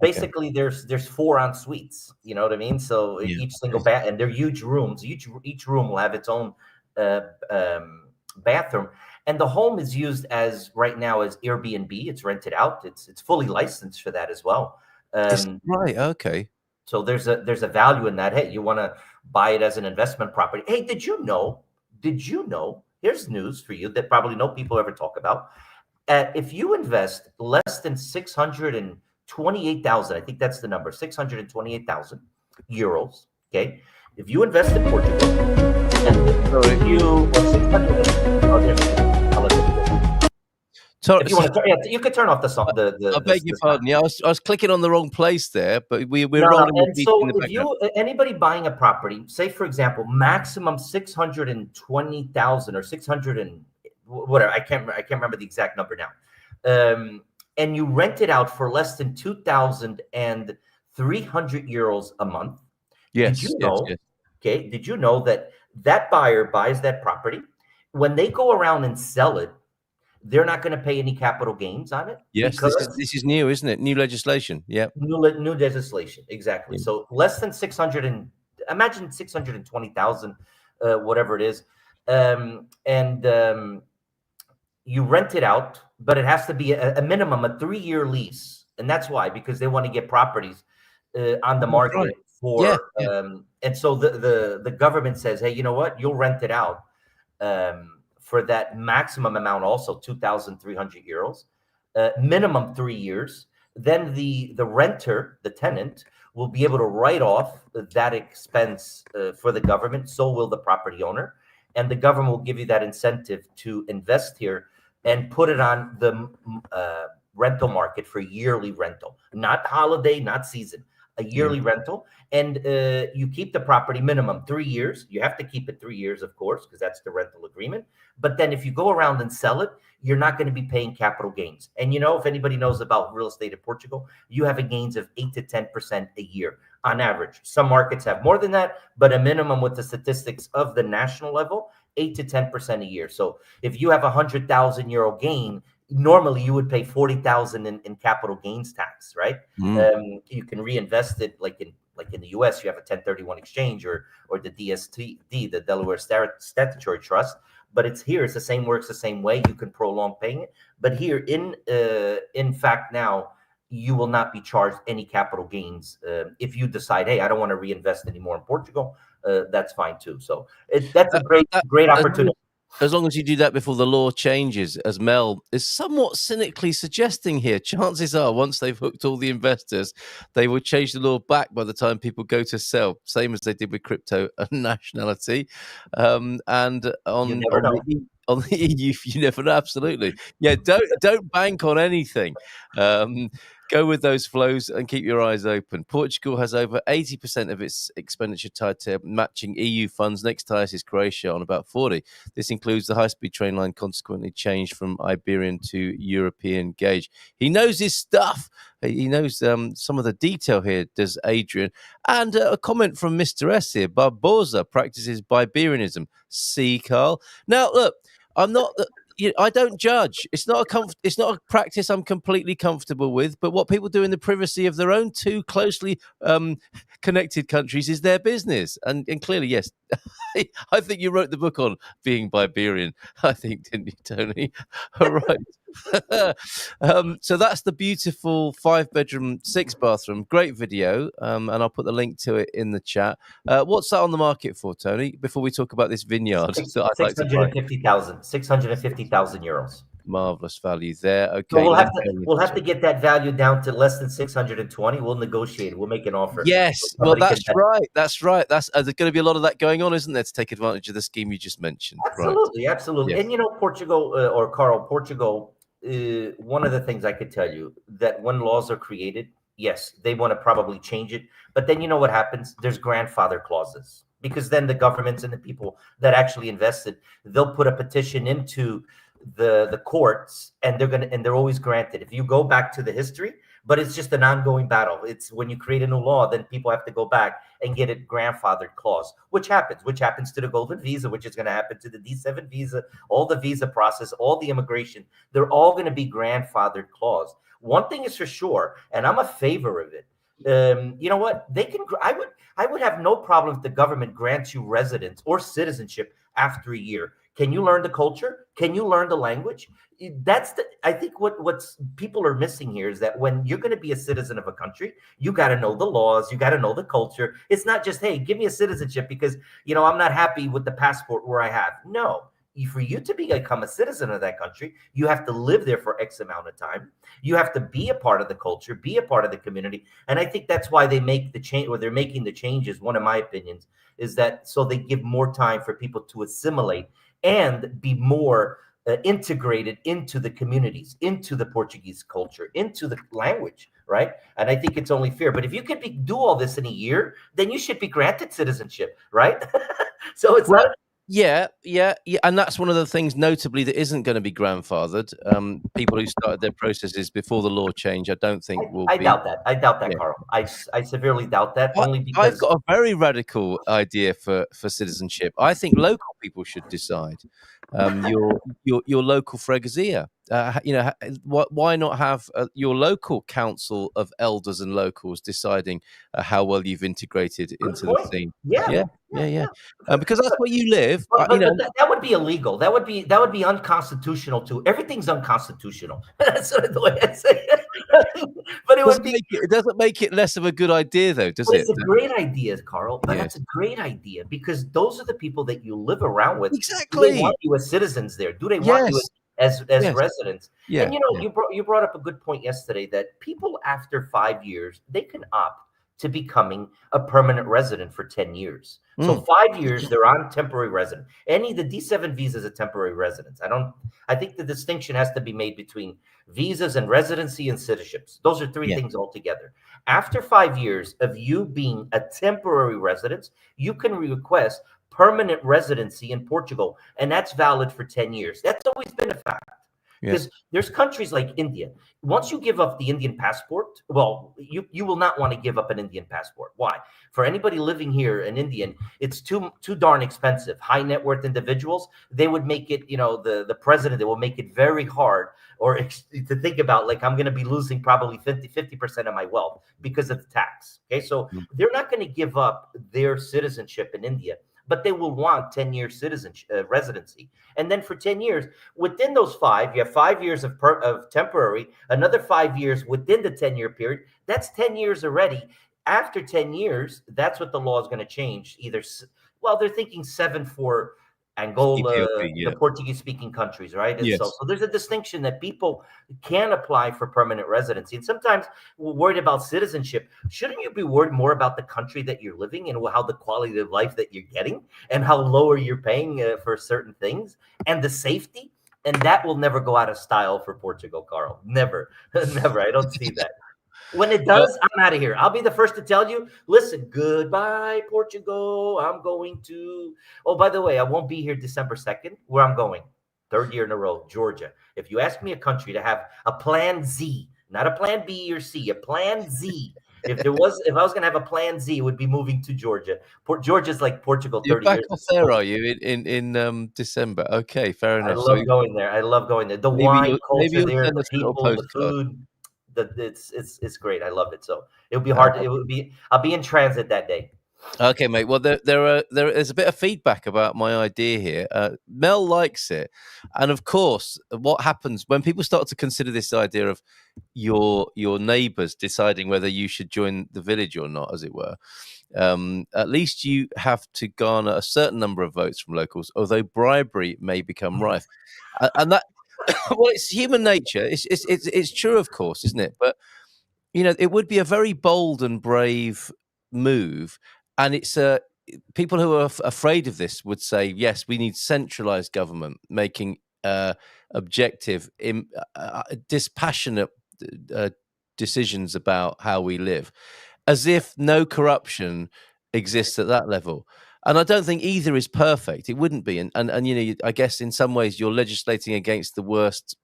Basically there's 4 en suites. You know what I mean? So each single bath, and they're huge rooms. Each room will have its own bathroom, and the home is used as right now as Airbnb. It's rented out. It's fully licensed for that as well. Right. Okay. So there's a value in that. Hey, you want to buy it as an investment property? Hey, did you know? Here's news for you that probably no people ever talk about. If you invest less than 628,000, I think that's the number, 628,000 euros. Okay, if you invest in Portugal, so if you you could turn off the song. I beg your pardon. Yeah, I was clicking on the wrong place there, but we're rolling. And so, if anybody buying a property, say for example, maximum 620,000 or 600 and whatever, I can't remember the exact number now, and you rent it out for less than 2,300 euros a month. Yes. Did you know? Yes. Okay. Did you know that buyer buys that property? When they go around and sell it, they're not going to pay any capital gains on it. Yes, this is new, isn't it? New legislation. Yeah. New legislation. Exactly. Yeah. So less than 620,000, whatever it is. You rent it out, but it has to be a minimum, a 3-year lease. And that's why, because they want to get properties on the market for, and so the government says, hey, you know what? You'll rent it out. For that maximum amount, also 2,300 euros, minimum 3 years. Then the renter, the tenant, will be able to write off that expense for the government. So will the property owner, and the government will give you that incentive to invest here and put it on the rental market for yearly rental, not holiday, not season. A yearly rental, and you keep the property minimum 3 years. You have to keep it 3 years, of course, because that's the rental agreement. But then if you go around and sell it, you're not going to be paying capital gains. And if anybody knows about real estate in Portugal, you have a gains of 8 to 10% a year on average. Some markets have more than that, but a minimum with the statistics of the national level, 8 to 10% a year. So if you have €100,000 gain, normally you would pay 40,000 in capital gains tax, right? You can reinvest it like in the US, you have a 1031 exchange or the DST, the Delaware Statutory Trust. But it's the same, works the same way. You can prolong paying it. But here in fact now, you will not be charged any capital gains. If you decide, hey, I don't want to reinvest anymore in Portugal, that's fine too. So that's a great opportunity. As long as you do that before the law changes, as Mel is somewhat cynically suggesting here, chances are once they've hooked all the investors, they will change the law back by the time people go to sell, same as they did with crypto and nationality. And on the EU, you never know. Absolutely. Yeah, don't bank on anything. Go with those flows and keep your eyes open. Portugal has over 80% of its expenditure tied to matching EU funds. Next highest is Croatia on about 40%. This includes the high-speed train line consequently changed from Iberian to European gauge. He knows his stuff. He knows some of the detail here, does Adrian. And a comment from Mr. S here. Barbosa practices Iberianism. See, Carl. Now, look, I'm not... I don't judge. It's not a practice I'm completely comfortable with. But what people do in the privacy of their own two closely connected countries is their business. And clearly, yes, I think you wrote the book on being Biberian. I think, didn't you, Tony? All right. So that's the beautiful 5-bedroom, 6-bathroom. Great video, and I'll put the link to it in the chat. What's that on the market for, Tony? Before we talk about this vineyard, that I'd like to buy. 650,000 euros. Marvelous value there. Okay, So we'll have to get that value down to less than 620. We'll negotiate. We'll make an offer. Yes, So well, somebody that's can- right. That's right. There's going to be a lot of that going on, isn't there, to take advantage of the scheme you just mentioned? Absolutely, Right. absolutely. Yes. And Portugal or Carl, Portugal. One of the things I could tell you that when laws are created, yes, they want to probably change it. But then you know what happens? There's grandfather clauses, because then the governments and the people that actually invested, they'll put a petition into the courts, and they're always granted. If you go back to the history, but it's just an ongoing battle. It's when you create a new law, then people have to go back and get a grandfathered clause, which happens to the golden visa, which is going to happen to the D7 visa, all the visa process, all the immigration. They're all going to be grandfathered clause. One thing is for sure, and I'm a favor of it. You know what? I would have no problem if the government grants you residence or citizenship after a year. Can you learn the culture? Can you learn the language? I think what's people are missing here is that when you're going to be a citizen of a country, you got to know the laws, you got to know the culture. It's not just, hey, give me a citizenship because I'm not happy with the passport where I have. No. For you to become a citizen of that country, you have to live there for X amount of time. You have to be a part of the culture, be a part of the community. And I think that's why they make the change, or they're making the changes. One of my opinions is that so they give more time for people to assimilate and be more integrated into the communities, into the Portuguese culture, into the language, right? And I think it's only fair. But if you could do all this in a year, then you should be granted citizenship, right? So it's not. Yeah, and that's one of the things, notably, that isn't going to be grandfathered. People who started their processes before the law change, I don't think will I be. doubt that. I doubt that, Yeah. Carl. I severely doubt that, only I've because got a very radical idea for citizenship. I think local people should decide. Your local freguesia. Why not have your local council of elders and locals deciding how well you've integrated into the scene? Yeah. Because that's where you live. But that would be illegal. That would be unconstitutional too. Everything's unconstitutional. That's the way I say it. But it doesn't make it less of a good idea, though, does it? It's a great idea, Carl. But that's a great idea because those are the people that you live around with. Exactly. Do they want you as citizens there? Do they want you as residents? Yeah. And you brought up a good point yesterday that people after 5 years, they can opt to becoming a permanent resident for 10 years. So 5 years, they're on temporary resident. The D7 visa is a temporary residence. I think the distinction has to be made between visas and residency and citizenships. Those are three things altogether. After 5 years of you being a temporary resident, you can request permanent residency in Portugal, and that's valid for 10 years. That's always been a fact. Because there's countries like India. Once you give up the Indian passport, well, you will not want to give up an Indian passport. Why? For anybody living here, an Indian, it's too darn expensive. High net worth individuals, they would make it, the president, they will make it very hard to think about, like, I'm going to be losing probably 50% of my wealth because of the tax. Okay, so they're not going to give up their citizenship in India, but they will want 10-year citizenship residency. And then for 10 years, within those 5, you have 5 years of temporary, another 5 years within the 10-year period. That's 10 years already. After 10 years, that's what the law is going to change. They're thinking 7 for Angola, the Portuguese-speaking countries, right? And so there's a distinction that people can apply for permanent residency. And sometimes we're worried about citizenship. Shouldn't you be worried more about the country that you're living in, how the quality of life that you're getting and how lower you're paying for certain things and the safety? And that will never go out of style for Portugal, Carl. Never, never. I don't see that. When it does, I'm out of here. I'll be the first to tell you, listen, goodbye, Portugal. I'm going to, by the way, I won't be here December 2nd. Where I'm going, 3rd year in a row, Georgia. If you ask me a country to have a plan Z, not a plan B or C, a plan Z, If I was gonna have a plan Z, it would be moving to Georgia. Georgia's like Portugal You're 30 back years off ago. there, are you, in December? Okay, fair I enough. So love going there. I love going there. The maybe wine culture you'll there, send the us a little people, the postcard. food, it's great. I love it. So it'll be hard. It would be. I'll be in transit that day. Okay, mate. Well, there's a bit of feedback about my idea here. Mel likes it, and of course, what happens when people start to consider this idea of your neighbours deciding whether you should join the village or not, as it were. At least you have to garner a certain number of votes from locals, although bribery may become rife, and that well, it's human nature. It's true, of course, isn't it? But it would be a very bold and brave move, and it's people who are afraid of this would say, yes, we need centralized government making objective, dispassionate uh, decisions about how we live, as if no corruption exists at that level. And I don't think either is perfect. It wouldn't be, and I guess in some ways you're legislating against the worst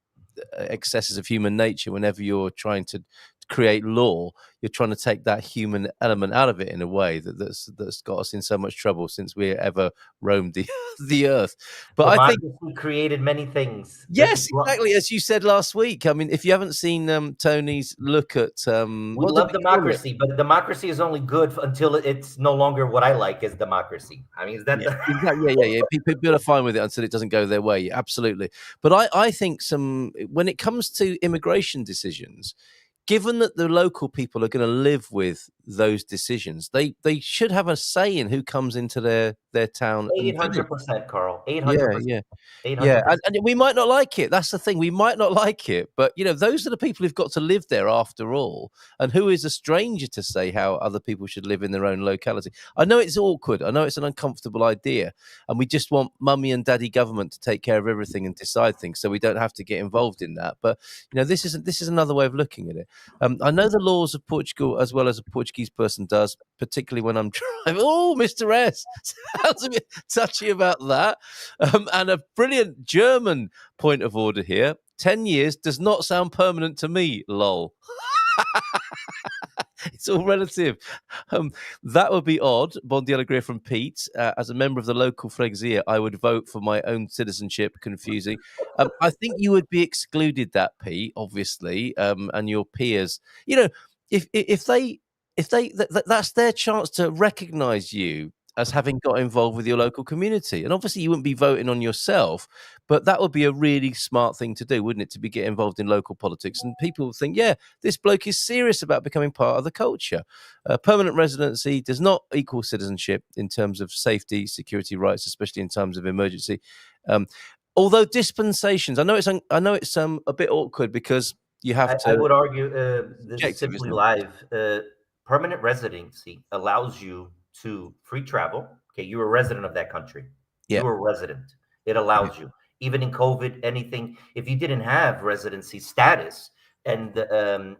excesses of human nature whenever you're trying to create law. You're trying to take that human element out of it in a way that's got us in so much trouble since we ever roamed the the earth. But I think Democracy created many things. yes, exactly as you said last week. I mean, if you haven't seen Tony's look at We what did love we call it? democracy, but democracy is only good until it's no longer what I like as democracy. I mean, is that Yeah, exactly. Yeah. People are fine with it until it doesn't go their way. Absolutely. But I think when it comes to immigration decisions, given that the local people are going to live with those decisions, they should have a say in who comes into their town and village. 800%, Carl? Yeah, 800%. yeah. Yeah, 800%. and we might not like it. That's the thing. We might not like it, but those are the people who've got to live there after all. And who is a stranger to say how other people should live in their own locality? I know it's awkward. I know it's an uncomfortable idea, and we just want mummy and daddy government to take care of everything and decide things, so we don't have to get involved in that. But this is another way of looking at it. I know the laws of Portugal as well as a Portuguese person does, particularly when I'm driving. Oh, Mr. S sounds a bit touchy about that. And a brilliant German point of order here. 10 years does not sound permanent to me, lol. It's all relative. That would be odd. Bon dia alegria from Pete. As a member of the local freguesia, I would vote for my own citizenship. Confusing. I think you would be excluded that, Pete, obviously, and your peers. If they that's their chance to recognise you as having got involved with your local community. And obviously you wouldn't be voting on yourself, but that would be a really smart thing to do, wouldn't it, to get involved in local politics? And people would think, yeah, this bloke is serious about becoming part of the culture. Permanent residency does not equal citizenship in terms of safety, security rights, especially in times of emergency. Although dispensations, I know it's a bit awkward because you have to. I would argue this is Objective, simply isn't it? live. Permanent residency allows you to free travel. Okay, you're a resident of that country. Yeah. You're a resident. It allows you, even in COVID, anything. If you didn't have residency status, and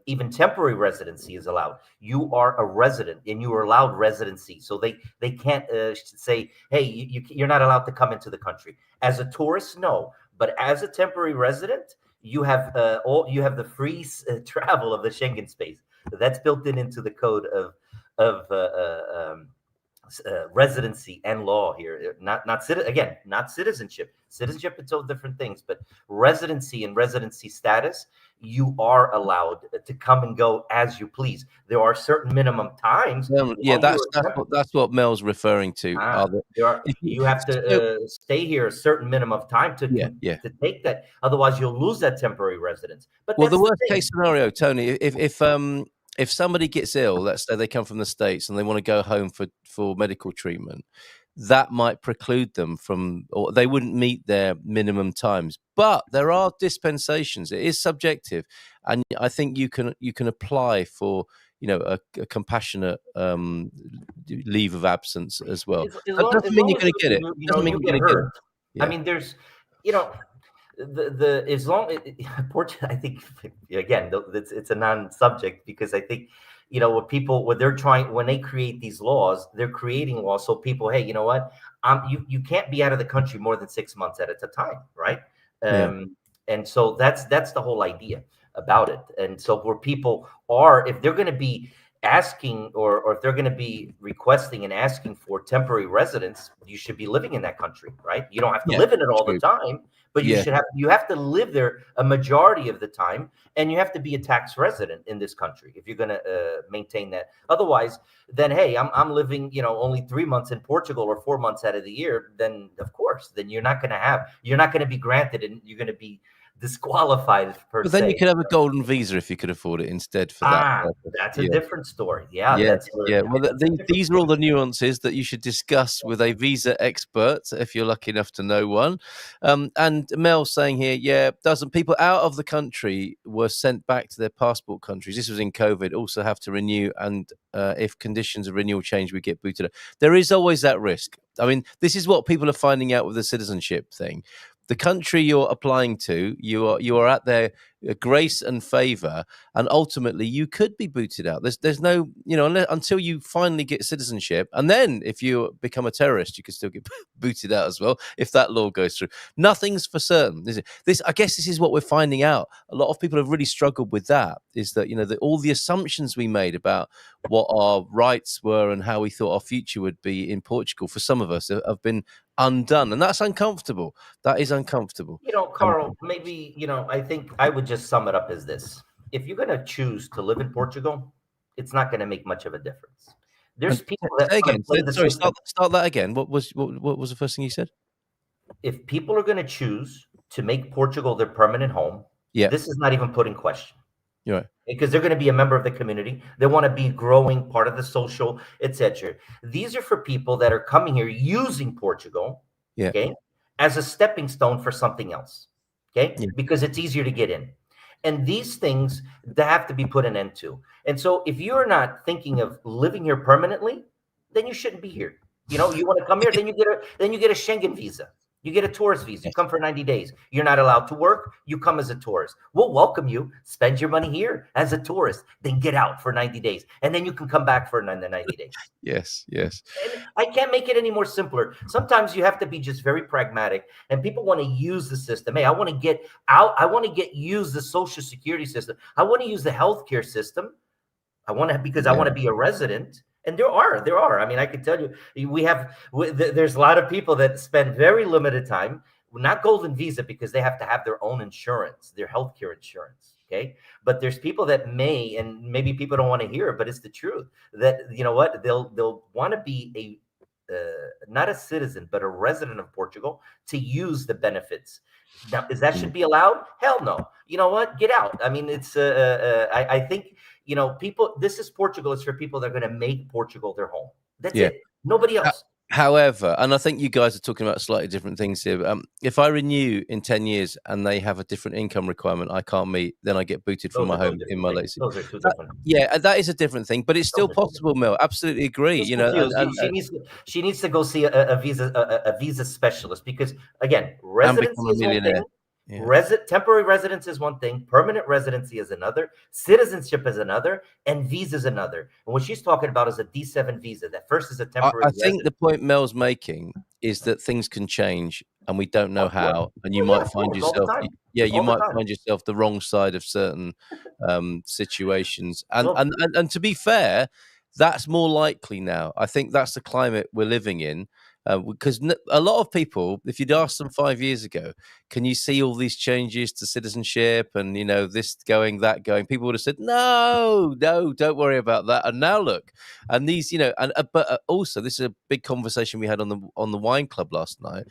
even temporary residency is allowed, you are a resident and you are allowed residency. So they can't say, hey, you're not allowed to come into the country. As a tourist, no. But as a temporary resident, you have the free travel of the Schengen space. That's built into the code of residency and law here. Not citizenship. Citizenship, it's all different things, but residency and residency status, you are allowed to come and go as you please. There are certain minimum times. Yeah, that's what Mel's referring to. You have to stay here a certain minimum of time to take that. Otherwise, you'll lose that temporary residence. But well, the worst case scenario, Tony, if somebody gets ill, let's say they come from the States and they want to go home for medical treatment, that might preclude them from, or they wouldn't meet their minimum times. But there are dispensations. It is subjective, and I think you can apply for a compassionate leave of absence as well. That doesn't mean you're going to get it. Doesn't mean you're going to get it. Yeah. I mean, there's the as long I think again it's a non-subject because I think when they create these laws, they're creating laws so people, hey, you know what, you can't be out of the country more than 6 months at a time, right? And so that's the whole idea about it. And so where people are, if they're going to be asking or if they're going to be requesting and asking for temporary residence, you should be living in that country, right? You don't have to Yeah, live in it all true. the time, but Yeah. you have to live there a majority of the time, and you have to be a tax resident in this country if you're going to maintain that. Otherwise, then hey, I'm living, only 3 months in Portugal or 4 months out of the year. Then of course, then you're not going to be granted, and you're going to be disqualified per But then you se. could have a golden visa if you could afford it instead for that purpose. That's a Yeah. different story. Yeah, Yeah, that's yeah. Well, that's a different these are all story. the nuances that you should discuss with a visa expert if you're lucky enough to know one. And Mel saying here, yeah, doesn't people out of the country were sent back to their passport countries? This was in COVID. Also have to renew, and if conditions of renewal change, we get booted. There is always that risk. I mean, this is what people are finding out with the citizenship thing. The country you're applying to, you are at their grace and favor, and ultimately you could be booted out. There's no, until you finally get citizenship, and then if you become a terrorist, you could still get booted out as well if that law goes through. Nothing's for certain, is it? I guess this is what we're finding out. A lot of people have really struggled with that. Is that all the assumptions we made about what our rights were and how we thought our future would be in Portugal for some of us have been undone, and that's uncomfortable. That is uncomfortable. Carl, maybe, I think I would just sum it up as this. If you're going to choose to live in Portugal, it's not going to make much of a difference. There's people that Say wanna again. play the Sorry, system. start that again. What was the first thing you said? If people are going to choose to make Portugal their permanent home, Yeah, this is not even put in question. you're right. Because they're going to be a member of the community. They want to be growing, part of the social, etc. These are for people that are coming here using Portugal, Yeah. okay, as a stepping stone for something else, okay, Yeah. because it's easier to get in. And these things that have to be put an end to. And so if you're not thinking of living here permanently, then you shouldn't be here. You want to come here, then you get a Schengen visa. You get a tourist visa. You come for 90 days. You're not allowed to work. You come as a tourist. We'll welcome you. Spend your money here as a tourist. Then get out for 90 days. And then you can come back for another 90 days. Yes. And I can't make it any more simpler. Sometimes you have to be just very pragmatic. And people want to use the system. Hey, I want to get out. I want to use the social security system. I want to use the healthcare system. I want to be a resident. And there are. I mean, I can tell you, there's a lot of people that spend very limited time, not golden visa, because they have to have their own insurance, their healthcare insurance. Okay. But there's people that may, and maybe people don't want to hear it, but it's the truth, that, they'll want to be not a citizen, but a resident of Portugal to use the benefits. Now, is that should be allowed? Hell no. You know what? Get out. I mean, it's, I think, people, this is Portugal. It's for people that are going to make Portugal their home. That's it. Nobody else. However, and I think you guys are talking about slightly different things here. If I renew in 10 years and they have a different income requirement I can't meet, then I get booted from my home in my lazy. Those are two different. Yeah, that is a different thing, but it's still possible, Mel. Absolutely agree. She needs to go see a visa specialist, because again, residency is one thing. Yeah. Temporary residence is one thing, permanent residency is another, citizenship is another, and visa is another. And what she's talking about is a D7 visa. That first is a temporary. I think the point Mel's making is that things can change, and we don't know how. And you might find yourself, find yourself the wrong side of certain situations. And to be fair, that's more likely now. I think that's the climate we're living in. Because a lot of people, if you'd asked them 5 years ago, can you see all these changes to citizenship and, this going, that going, people would have said, no, don't worry about that. And now look, and these, but also this is a big conversation we had on the wine club last night.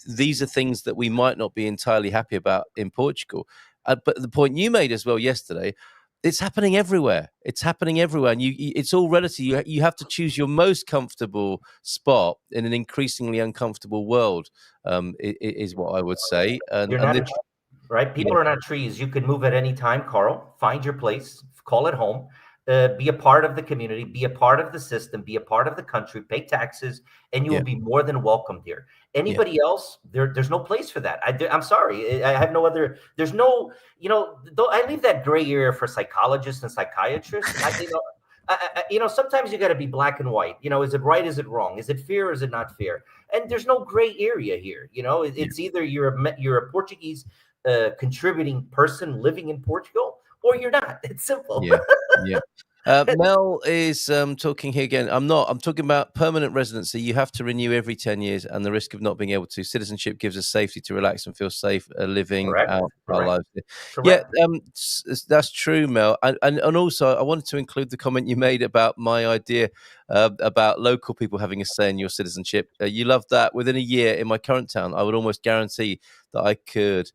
These are things that we might not be entirely happy about in Portugal. But the point you made as well yesterday, it's happening everywhere. And it's all relative. You have to choose your most comfortable spot in an increasingly uncomfortable world. Is what I would say. Right? People are not trees. You can move at any time, Carl. Find your place. Call it home. Be a part of the community. Be a part of the system. Be a part of the country. Pay taxes, and you will be more than welcomed here. Anybody else, there's no place for that. I'm sorry. I have no other. There's no. I leave that gray area for psychologists and psychiatrists. Sometimes you got to be black and white. Is it right? Is it wrong? Is it fair? Or is it not fair? And there's no gray area here. It's either you're a Portuguese contributing person living in Portugal, or you're not. It's simple. Yeah. Mel is talking here again. I'm not. I'm talking about permanent residency. You have to renew every 10 years, and the risk of not being able to. Citizenship gives us safety to relax and feel safe living out our lives. Yeah, that's true, Mel. And also, I wanted to include the comment you made about my idea about local people having a say in your citizenship. You love that. Within a year in my current town, I would almost guarantee that I could.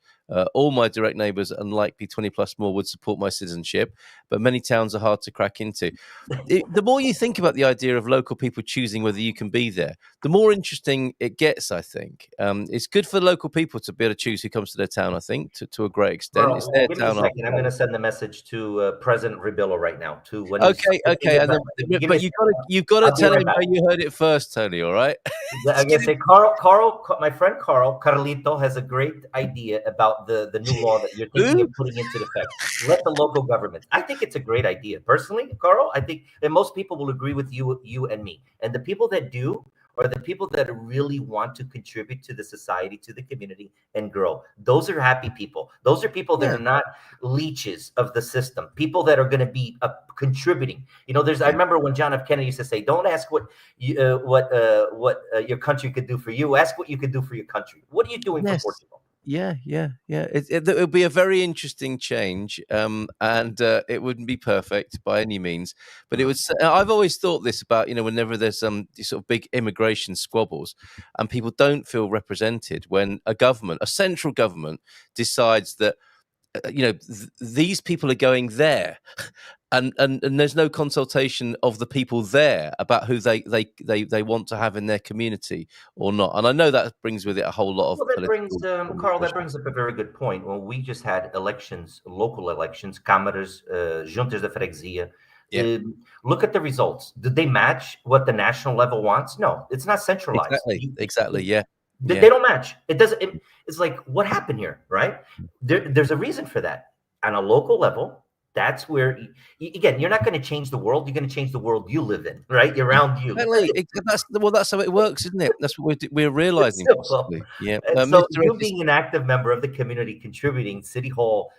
All my direct neighbours and likely 20 plus more would support my citizenship, but many towns are hard to crack into. The more you think about the idea of local people choosing whether you can be there, the more interesting it gets, I think. It's good for local people to be able to choose who comes to their town, I think, to a great extent. Carl, It's their give me a town. second. I'm going to send the message to President Rebillo right now. Okay. And then, but you've got to tell him how you heard it first, Tony, all right? I'm going to say, my friend Carlito has a great idea about the new law that you're thinking of putting into effect. Let the local government. I think it's a great idea. Personally, Carl, I think that most people will agree with you and me. And the people that do are the people that really want to contribute to the society, to the community, and grow. Those are happy people. Those are people that are not leeches of the system. People that are going to be contributing. You know, I remember when John F. Kennedy used to say, "Don't ask what your country could do for you. Ask what you could do for your country. What are you doing for Portugal?" Yeah. It'll be a very interesting change, and it wouldn't be perfect by any means. But it was. I've always thought this about whenever there's these sort of big immigration squabbles, and people don't feel represented when a central government, decides that these people are going there. And there's no consultation of the people there about who they want to have in their community or not. And I know that brings with it a whole lot of. Well, Carl, that brings up a very good point. Well, we just had elections, local elections, câmaras, juntas de freguesia. Look at the results. Did they match what the national level wants? No, it's not centralized. Exactly. Yeah. They don't match. It doesn't. It's like, what happened here, right? There's a reason for that. On a local level, that's where, again, you're not going to change the world. You're going to change the world you live in, right? Around you. That's how it works, isn't it? That's what we're realizing. Yeah. So you being an active member of the community, contributing, City Hall,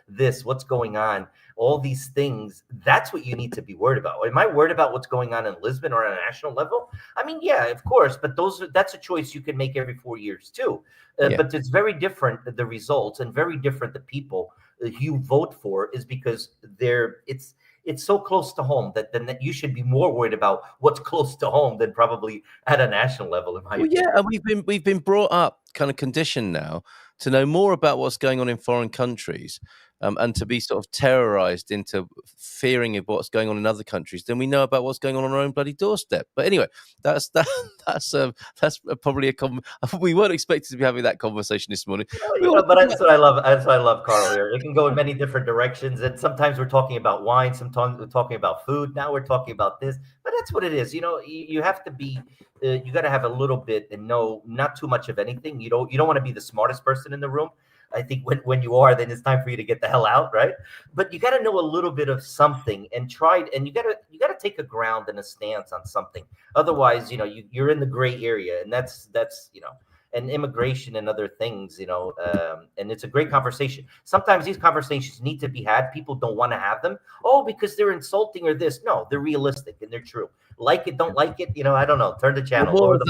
what's going on, all these things, that's what you need to be worried about. Am I worried about what's going on in Lisbon or on a national level? I mean, yeah, of course, but that's a choice you can make every 4 years too. But it's very different, the results, and very different the people you vote for, is because it's so close to home that you should be more worried about what's close to home than probably at a national level, in my opinion. Yeah, and we've been brought up, kind of conditioned now, to know more about what's going on in foreign countries, and to be sort of terrorized into fearing of what's going on in other countries than we know about what's going on our own bloody doorstep. But anyway, that's probably we weren't expected to be having that conversation this morning. But that's what I love. That's what I love, Carl. Here, it can go in many different directions, and sometimes we're talking about wine, sometimes we're talking about food. Now we're talking about this, but that's what it is. You have to be. You got to have a little bit and know not too much of anything. You don't want to be the smartest person in the room. I think when you are, then it's time for you to get the hell out, right? But you got to know a little bit of something and and you got to take a ground and a stance on something. Otherwise, you're in the gray area, and that's and immigration and other things, and it's a great conversation. Sometimes these conversations need to be had. People don't want to have them. Oh, because they're insulting or this. No, they're realistic and they're true. Like it, don't like it. I don't know. Turn the channel. More of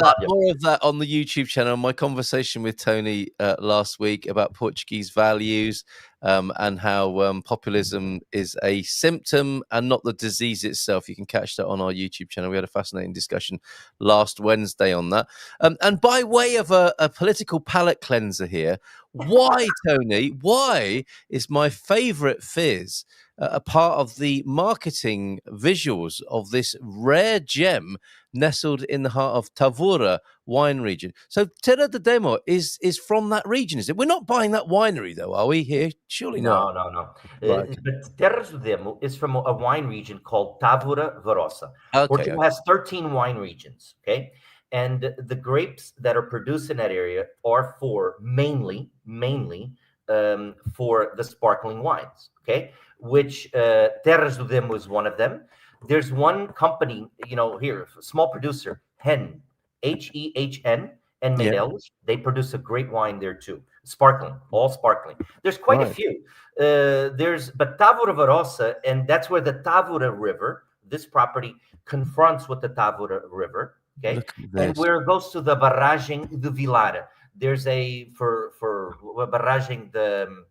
that on the YouTube channel. My conversation with Tony last week about Portuguese values, and how populism is a symptom and not the disease itself. You can catch that on our YouTube channel. We had a fascinating discussion last Wednesday on that. And by way of a political palate cleanser here, why, Tony, why is my favorite fizz a part of the marketing visuals of this rare gem nestled in the heart of Tavora wine region? So Terra de Demo is from that region, is it? We're not buying that winery, though, are we here? Surely not. No. Right. But Terra de Demo is from a wine region called Tavora Varosa. Portugal has 13 wine regions, okay? And the grapes that are produced in that area are for mainly for the sparkling wines, okay? Which Terra de Demo is one of them. There's one company, here, a small producer, Hen, Hehn, and Medelos. They produce a great wine there too. Sparkling, all sparkling. There's quite a few. But Tavora Varosa, and that's where the Tavora River, This property confronts with the Tavora River. Okay, Look at and this. where it goes to the Barragem de Vilara, there's a for Barragem the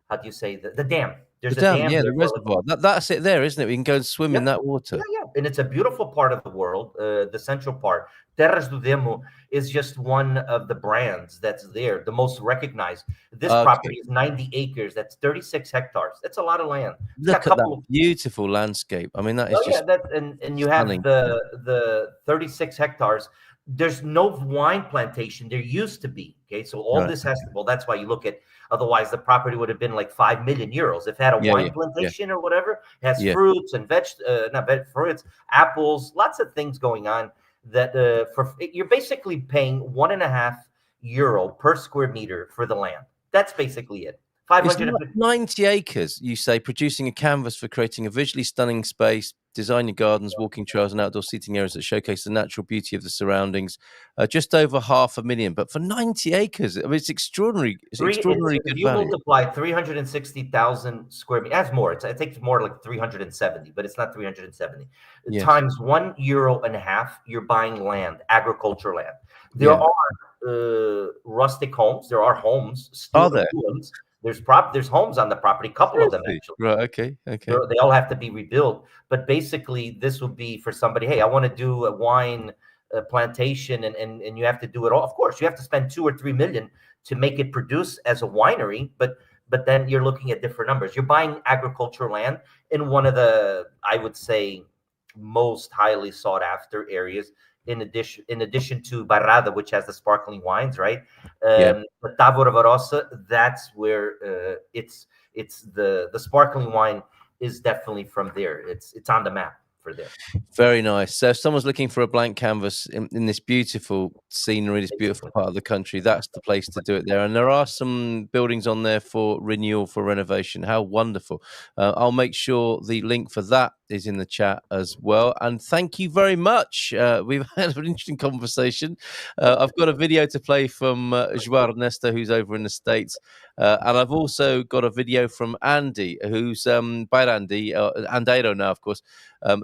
how do you say the dam? The There's a dam, dam yeah, there the reservoir. That's it there, isn't it? We can go and swim in that yeah, water. yeah, and it's a beautiful part of the world, the central part. Terras do Demo is just one of the brands that's there, the most recognized. This Okay. property is 90 acres. That's 36 hectares. That's a lot of land. It's got Look a at that couple of beautiful landscape. I mean, that is oh yeah, just that and you have stunning. the 36 hectares. There's no wine plantation. There used to be. Okay, so all Right. this has to. Well, that's why you look at. Otherwise, the property would have been like 5 million euros. If it had a Yeah, wine yeah, plantation or whatever, it has yeah. fruits and not fruits, apples, lots of things going on. That for you're basically paying €1.5 per square meter for the land. That's basically it. It's 550. 90 acres, you say, producing a canvas for creating a visually stunning space, design your gardens, walking trails, and outdoor seating areas that showcase the natural beauty of the surroundings. Just over 500,000, but for 90 acres, I mean, it's extraordinary. It's extraordinary If good you value. multiply 360,000 square meters, that's more. I think it's more like 370, but it's not 370. Yes. Times €1.50, you're buying land, agriculture land. There Yeah. are rustic homes. There are homes Are still in there? ruins. There's homes on the property, a couple of them Seriously? actually. Right. Okay. Okay. They all have to be rebuilt. But basically, this would be for somebody. Hey, I want to do a wine plantation, and you have to do it all. Of course, you have to spend 2 or 3 million to make it produce as a winery. But then you're looking at different numbers. You're buying agricultural land in one of the, I would say, most highly sought after areas. In addition to Barrada, which has the sparkling wines, right? Yeah. But Tavora Varosa, that's where it's the sparkling wine is definitely from there. It's on the map for there. Very nice. So if someone's looking for a blank canvas in this beautiful scenery, this beautiful part of the country, that's the place to do it there. And there are some buildings on there for renewal, for renovation. How wonderful. I'll make sure the link for that is in the chat as well. And thank you very much. We've had an interesting conversation. I've got a video to play from João Ernesto, who's over in the States. And I've also got a video from Andy, who's by Andy, Andeiro now, of course,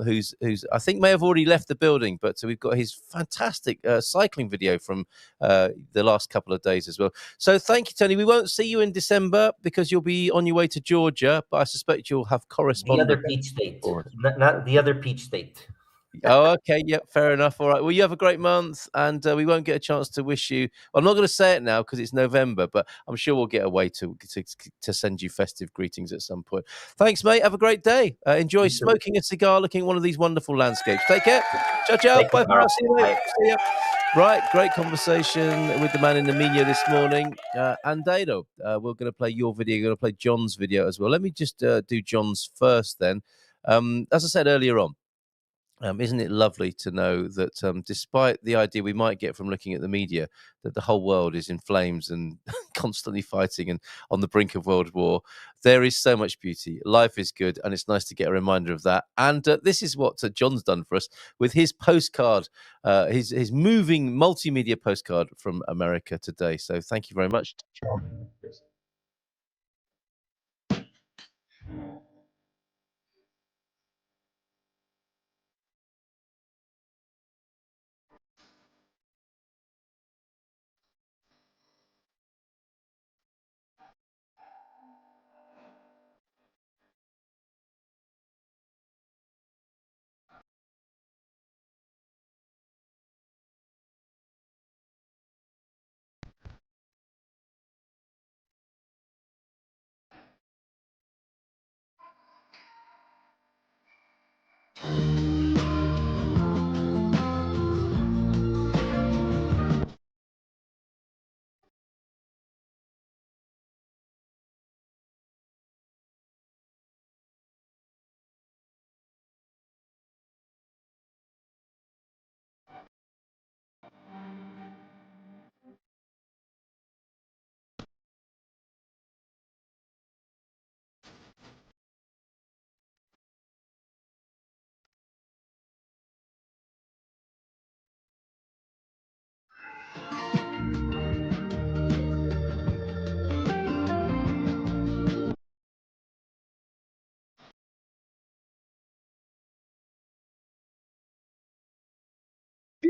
who's I think may have already left the building, but we've got his fantastic cycling video from the last couple of days as well. So thank you, Tony. We won't see you in December because you'll be on your way to Georgia, but I suspect you'll have The correspondence. other peach state, not the other peach state. Oh, okay. Yep. Fair enough. All right. Well, you have a great month, and we won't get a chance to wish you. Well, I'm not going to say it now because it's November, but I'm sure we'll get a way to send you festive greetings at some point. Thanks, mate. Have a great day. Enjoy You too. smoking a cigar, looking at one of these wonderful landscapes. Take care. Ciao, ciao. Take care, Bye for now. Carl. See you, mate. Bye. See ya. Right. Great conversation with the man in the media this morning. Andado, we're going to play your video. You're going to play John's video as well. Let me just do John's first then. As I said earlier on, isn't it lovely to know that despite the idea we might get from looking at the media that the whole world is in flames and constantly fighting and on the brink of world war, there is so much beauty. Life is good, and it's nice to get a reminder of that. And this is what John's done for us with his postcard, his moving multimedia postcard from America today. So thank you very much, John.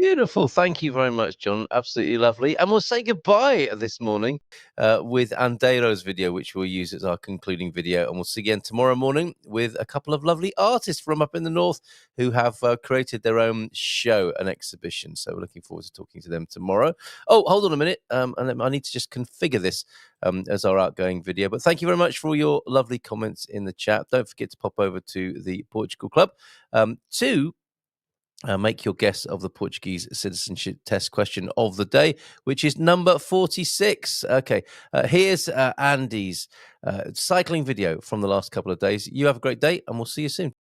Beautiful. Thank you very much, John. Absolutely lovely. And we'll say goodbye this morning with Andeiro's video, which we'll use as our concluding video. And we'll see you again tomorrow morning with a couple of lovely artists from up in the north who have created their own show and exhibition. So we're looking forward to talking to them tomorrow. Oh, hold on a minute. And I need to just configure this as our outgoing video. But thank you very much for all your lovely comments in the chat. Don't forget to pop over to the Portugal Club to make your guess of the Portuguese citizenship test question of the day, which is number 46. Okay, here's Andy's cycling video from the last couple of days. You have a great day, and we'll see you soon.